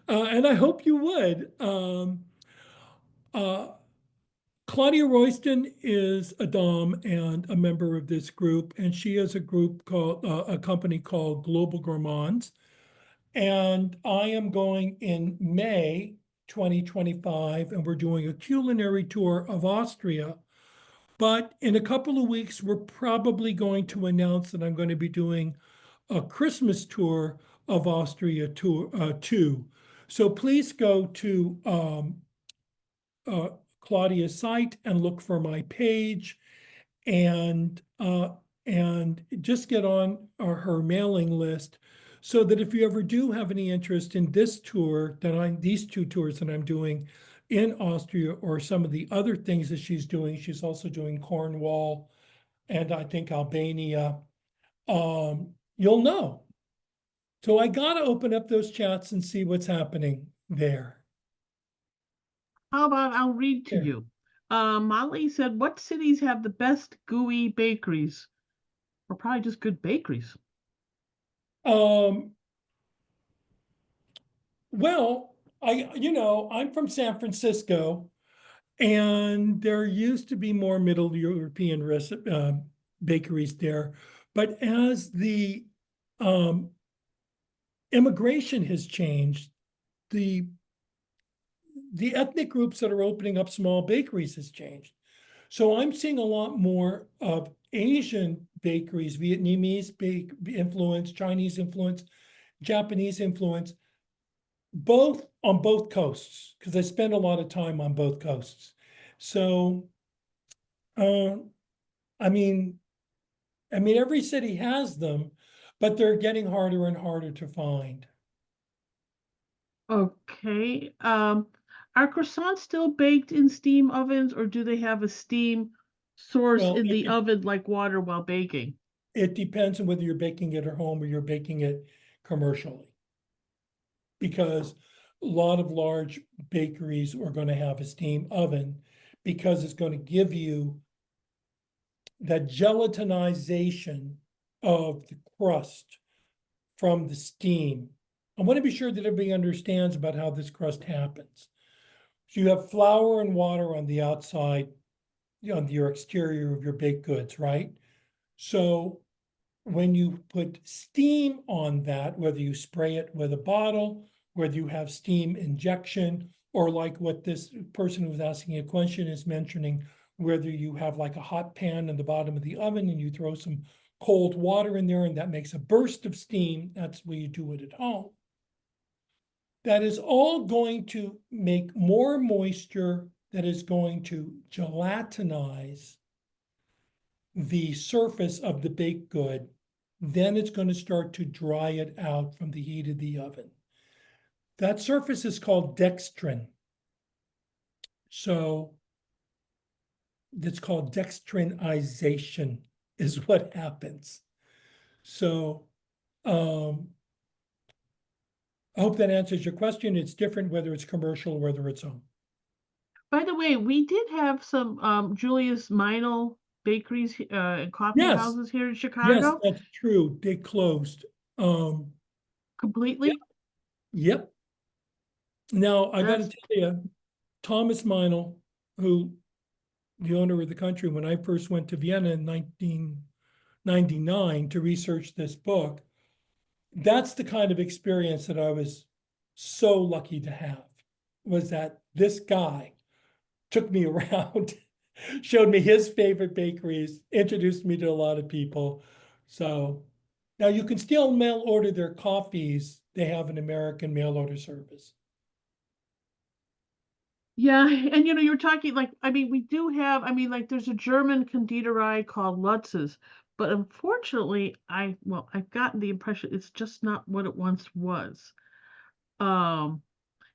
And I hope you would. Claudia Royston is a Dom and a member of this group, and she has a group called a company called Global Gourmands. And I am going in May 2025, and we're doing a culinary tour of Austria. But in a couple of weeks, we're probably going to announce that I'm going to be doing a Christmas tour of Austria too. So please go to Claudia's site and look for my page, and just get on her mailing list, so that if you ever do have any interest in this tour, these 2 tours that I'm doing in Austria, or some of the other things that she's doing. She's also doing Cornwall and I think Albania. You'll know. So I got to open up those chats and see what's happening there. How about I'll read to Here. you. Molly said, what cities have the best gooey bakeries? Or probably just good bakeries. Well, I'm from San Francisco, and there used to be more Middle European bakeries there. But as the immigration has changed, the ethnic groups that are opening up small bakeries has changed. So I'm seeing a lot more of Asian bakeries, Vietnamese influence, Chinese influence, Japanese influence, both on both coasts, because I spend a lot of time on both coasts. So, I mean, every city has them, but they're getting harder and harder to find. Okay. Are croissants still baked in steam ovens, or do they have a steam source Well, in the oven like water while baking? it depends on whether you're baking it at home or you're baking it commercially. Because a lot of large bakeries are going to have a steam oven, because it's going to give you that gelatinization of the crust from the steam. I want to be sure that everybody understands about how this crust happens. So you have flour and water on the outside, on your exterior of your baked goods, right? So when you put steam on that, whether you spray it with a bottle, whether you have steam injection, or like what this person who was asking a question is mentioning, whether you have like a hot pan in the bottom of the oven and you throw some cold water in there and that makes a burst of steam, that's where you do it at home. That is all going to make more moisture, that is going to gelatinize the surface of the baked good, then it's going to start to dry it out from the heat of the oven. That surface is called dextrin. So it's called dextrinization is what happens. So I hope that answers your question. It's different whether it's commercial or whether it's home. By the way, we did have some Julius Meinl bakeries and coffee Yes, houses here in yes, Chicago that's true. They closed. completely. Yep. Now I got to That's tell you, Thomas Meinl, who the owner of the country, when I first went to Vienna in 1999 to research this book, that's the kind of experience that I was so lucky to have, was that this guy took me around, showed me his favorite bakeries, introduced me to a lot of people. So now you can still mail order their coffees. They have an American mail order service. Yeah, and you're talking like we do have like there's a German conditorei called Lutz's, but unfortunately I've gotten the impression it's just not what it once was. Um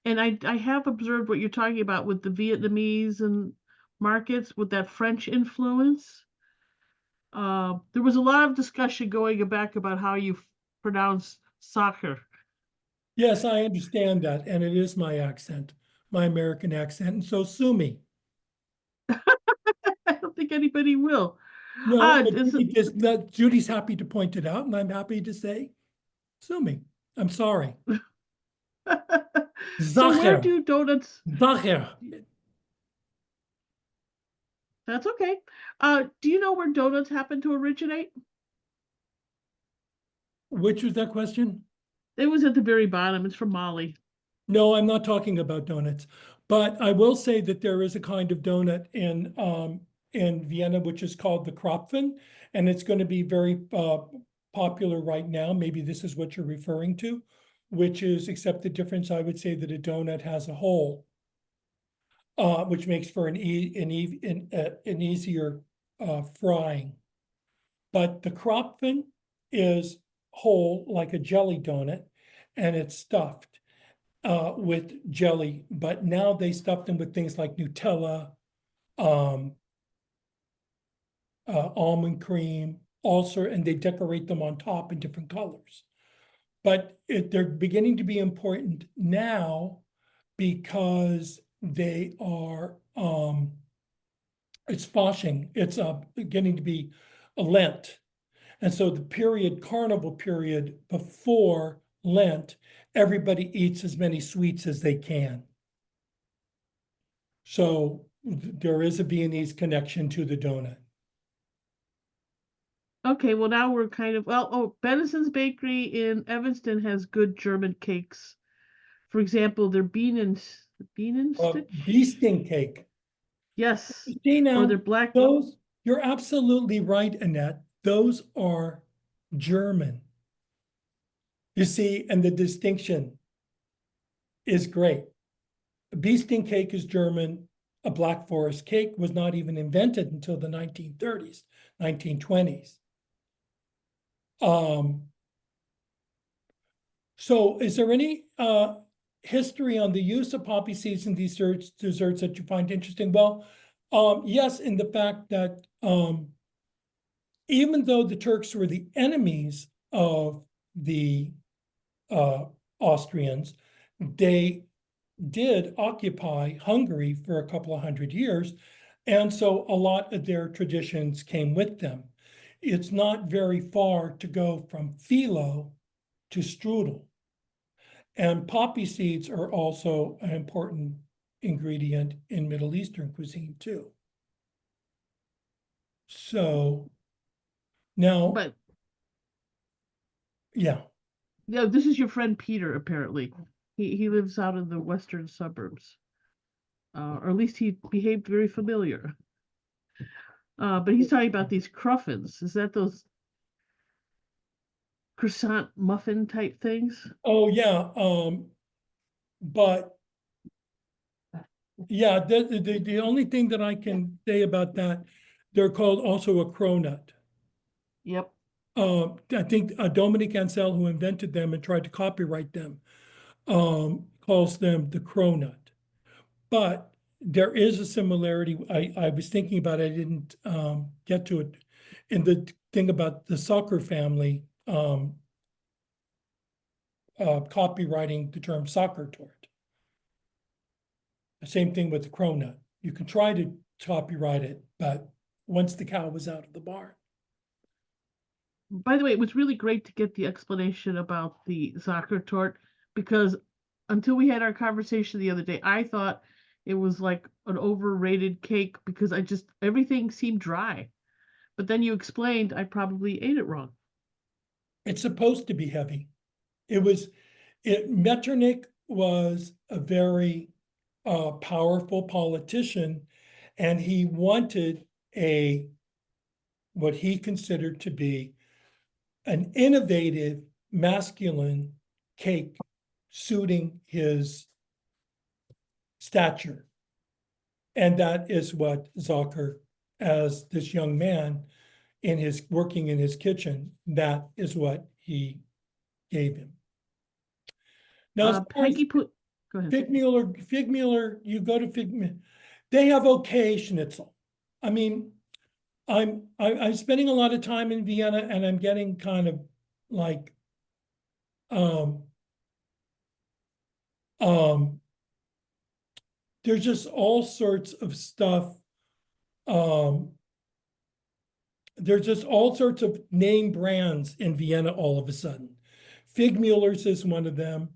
and I have observed what you're talking about with the Vietnamese and markets with that French influence. There was a lot of discussion going back about how you pronounce soccer. Yes, I understand that. And it is my accent, my American accent. And so sue me. I don't think anybody will. No, but Is it, Judy's happy to point it out, and I'm happy to say, sue me. I'm sorry. so where Sacher, do donuts? Sacher. That's okay. Do you know where donuts happen to originate? Which was that question? It was at the very bottom. It's from Mali. No, I'm not talking about donuts, but I will say that there is a kind of donut in Vienna which is called the Kropfen, and it's going to be very popular right now. Maybe this is what you're referring to, which is, except the difference, I would say that a donut has a hole, which makes for an easier frying. But the Kropfen is whole like a jelly donut, and it's stuffed with jelly. But now they stuff them with things like Nutella, um, almond cream, also, and they decorate them on top in different colors. But they're beginning to be important now because they are it's Fasching. It's getting to be a Lent. And so the period, carnival period before Lent, everybody eats as many sweets as they can. So there is a Viennese connection to the donut. Okay, well now we're kind of Benison's Bakery in Evanston has good German cakes. For example, their Bee Bienenstich. sting cake. Yes. See Or now, their black. you're absolutely right, Annette. Those are German. You see, and the distinction is great. A bee sting cake is German. A Black Forest cake was not even invented until the 1930s, 1920s. So is there any history on the use of poppy seeds in these desserts that you find interesting? Well, yes, in the fact that even though the Turks were the enemies of the Austrians, they did occupy Hungary for a couple of hundred years. And so a lot of their traditions came with them. It's not very far to go from phyllo to strudel. And poppy seeds are also an important ingredient in Middle Eastern cuisine too. So now, But yeah. yeah, this is your friend Peter, apparently. He lives out in the western suburbs. Or at least he behaved very familiar. But he's talking about these cruffins. Is that those croissant muffin type things? Oh yeah. But yeah, the only thing that I can say about that, they're called also a cronut. Yep. I think Dominic Ansel, who invented them and tried to copyright them, calls them the cronut. But there is a similarity. I was thinking about it, I didn't get to it. In the thing about the Sacher family copywriting the term Sacher Torte. The same thing with the cronut. You can try to copyright it, but once the cow was out of the barn. By the way, it was really great to get the explanation about the Sacher Torte because until we had our conversation the other day, I thought it was like an overrated cake because everything seemed dry. But then you explained I probably ate it wrong. It's supposed to be heavy. Metternich was a very powerful politician, and he wanted what he considered to be an innovative masculine cake suiting his stature. And that is what Sacher, as this young man working in his kitchen, that is what he gave him. Now, as far as Go ahead. Figmuller, you go to Figmuller, they have okay schnitzel. I mean, I'm spending a lot of time in Vienna, and I'm getting kind of like there's just all sorts of stuff. There's just all sorts of name brands in Vienna all of a sudden. Figmüller's is one of them,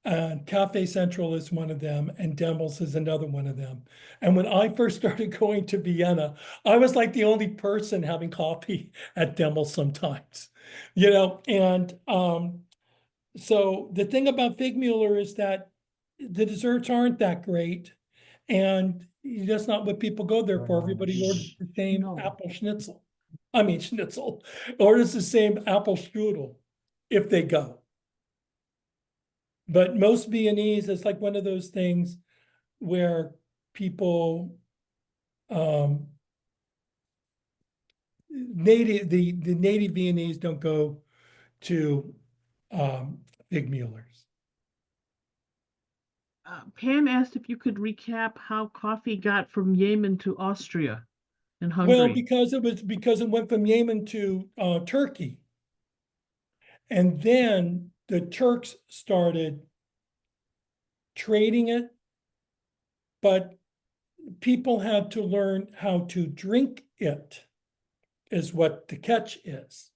and Café Central is one of them, and Demmel's is another one of them. And when I first started going to Vienna, I was like the only person having coffee at Demmel's sometimes, and so the thing about Figmüller is that the desserts aren't that great, and that's not what people go there for. Everybody orders the same apple schnitzel. I mean, schnitzel, orders the same apple strudel if they go. But most Viennese, it's like one of those things where people, the native Viennese don't go to Figmüller's. Pam asked if you could recap how coffee got from Yemen to Austria and Hungary. Well, because it went from Yemen to Turkey. And then the Turks started trading it, but people had to learn how to drink it, is what the catch is.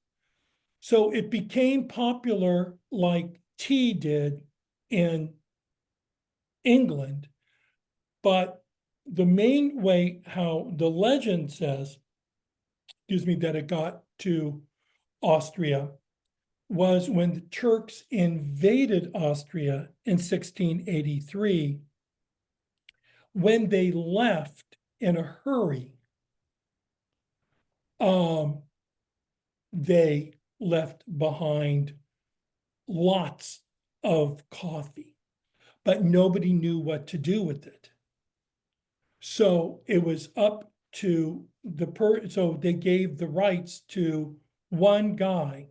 So it became popular like tea did in England, but the main way how the legend says, that it got to Austria was when the Turks invaded Austria in 1683. When they left in a hurry, they left behind lots of coffee, but nobody knew what to do with it. So it was up to so they gave the rights to one guy,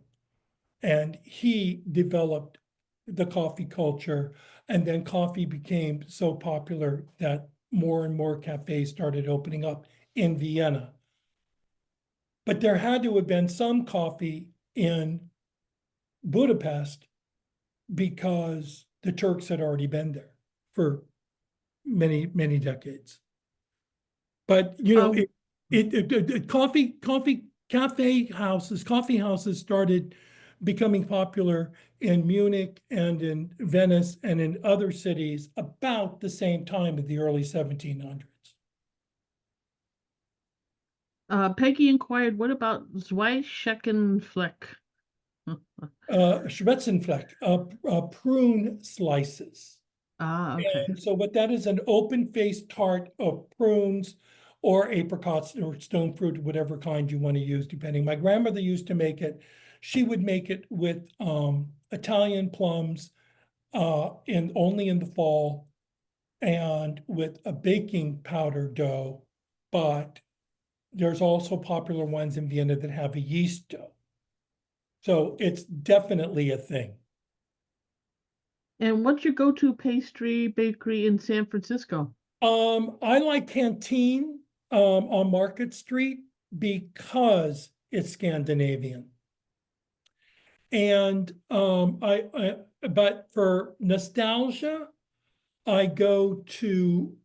and he developed the coffee culture. And then coffee became so popular that more and more cafes started opening up in Vienna. But there had to have been some coffee in Budapest because the Turks had already been there for many, many decades. But coffeehouses started becoming popular in Munich and in Venice and in other cities about the same time in the early 1700s. Peggy inquired, what about Zweischeckenfleck? Schwetzenfleck, prune slices. Okay. And so what that is, an open-faced tart of prunes or apricots or stone fruit, whatever kind you want to use, depending. My grandmother used to make it. She would make it with Italian plums only in the fall, and with a baking powder dough. But there's also popular ones in Vienna that have a yeast dough. So it's definitely a thing. And what's your go-to pastry bakery in San Francisco? I like Canteen on Market Street because it's Scandinavian. And but for nostalgia, I go to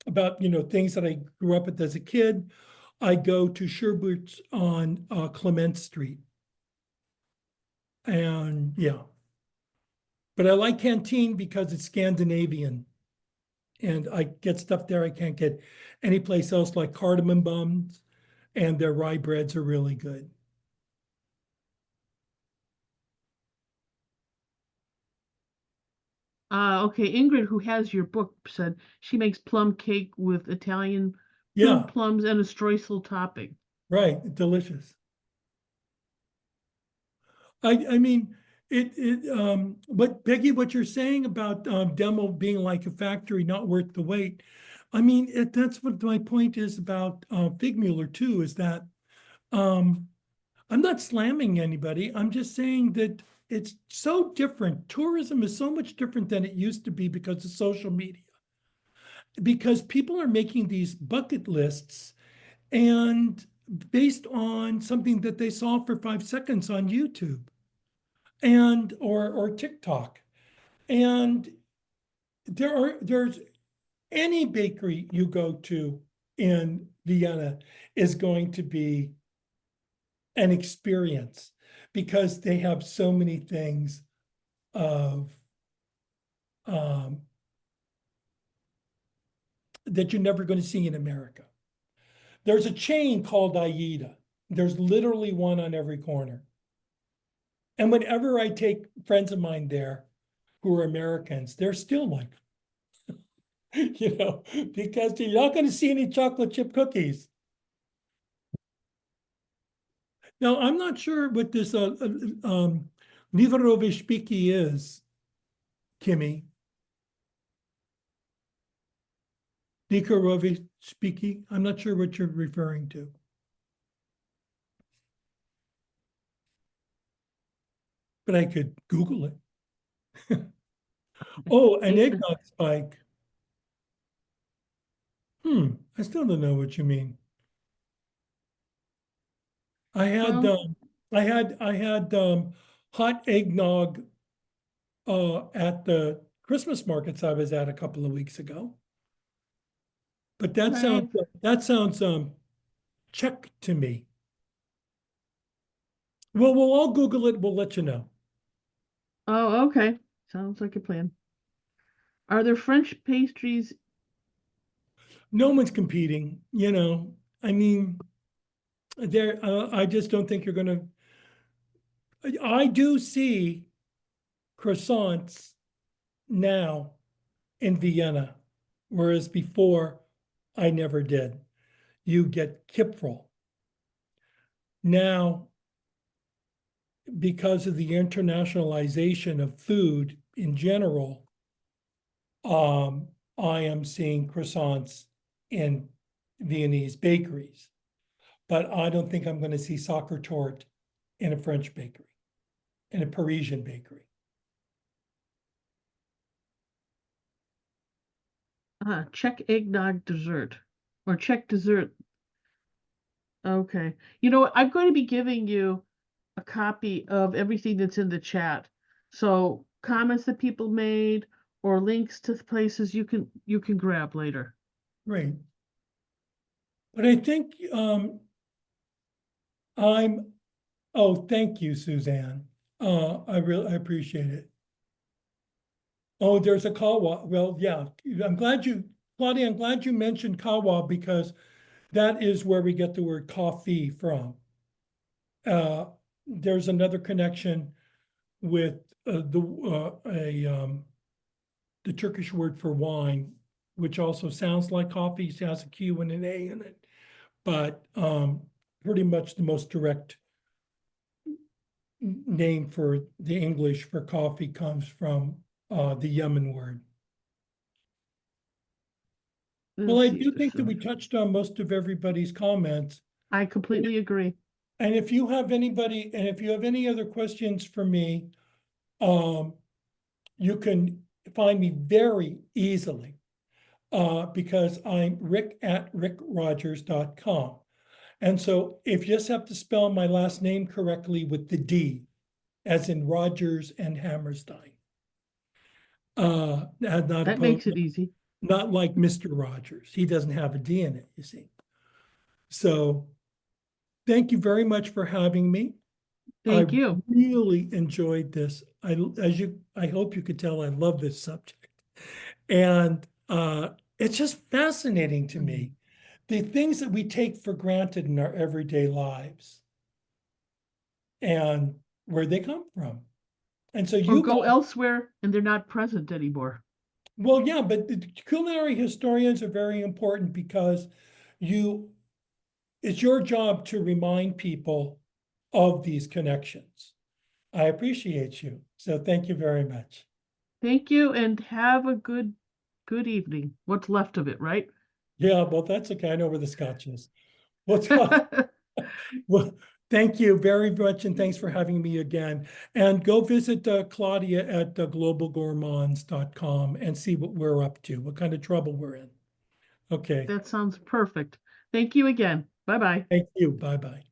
about things that I grew up with as a kid. I go to Sherbert's on Clement Street, and yeah, but I like Canteen because it's Scandinavian, and I get stuff there I can't get anyplace else, like cardamom buns, and their rye breads are really good. Okay, Ingrid, who has your book, said she makes plum cake with Italian Yeah, stewed plums and a streusel topping. right, delicious. I mean, what Peggy, what you're saying about demo being like a factory, not worth the wait. I mean, that's what my point is about Figmuller too, is that um, I'm not slamming anybody. I'm just saying that it's so different. Tourism is so much different than it used to be because of social media. Because people are making these bucket lists and based on something that they saw for 5 seconds on YouTube and or TikTok. And there's any bakery you go to in Vienna is going to be an experience because they have so many things of um, that you're never going to see in America. There's a chain called Aida. There's literally one on every corner. And whenever I take friends of mine there who are Americans, they're still like, because you're not going to see any chocolate chip cookies. Now, I'm not sure what this Liverovi Spiki is, Kimmy. Liverovi Spiki. I'm not sure what you're referring to. But I could Google it. Oh, an eggnog spike. I still don't know what you mean. I had Well, um, I had hot eggnog at the Christmas markets I was at a couple of weeks ago. But right. that sounds Czech to me. Well, we'll all Google it. We'll let you know. Oh, okay. Sounds like a plan. Are there French pastries? No one's competing. I mean, there. I just don't think you're going to. I do see croissants now in Vienna, whereas before I never did. You get Kipferl. Now, because of the internationalization of food in general, I am seeing croissants in Viennese bakeries, but I don't think I'm going to see Sacher Torte in a French bakery, in a Parisian bakery. Czech eggnog dessert or Czech dessert. Okay. You know what? I'm going to be giving you a copy of everything that's in the chat. So comments that people made or links to places you can grab later. Right. But I think I'm, oh, thank you, Suzanne. I appreciate it. Oh, there's a kawa. Well, yeah, Claudia, I'm glad you mentioned kawa because that is where we get the word coffee from. There's another connection with the Turkish word for wine, which also sounds like coffee, has a Q and an A in it, but pretty much the most direct name for the English for coffee comes from the Yemen word. Well, Let's I see. do think that we touched on most of everybody's comments. I completely agree. And if you have any other questions for me, you can find me very easily because I'm rick@rickrodgers.com. And so if you just have to spell my last name correctly with the D, as in Rodgers and Hammerstein. That makes it easy. Not like Mr. Rodgers. He doesn't have a D in it, you see. So thank you very much for having me. Thank I you. really enjoyed this. I hope you could tell I love this subject. And it's just fascinating to me, the things that we take for granted in our everyday lives and where they come from. And so Or you go guys, elsewhere and they're not present anymore. well, yeah, but the culinary historians are very important because it's your job to remind people of these connections. I appreciate you. So thank you very much. Thank you and have a good evening. What's left of it, right? Yeah, well, that's okay. I know where the scotch is. We'll talk. Well, thank you very much, and thanks for having me again. And go visit Claudia at globalgourmands.com and see what we're up to, what kind of trouble we're in. Okay. That sounds perfect. Thank you again. Bye-bye. Thank you. Bye-bye.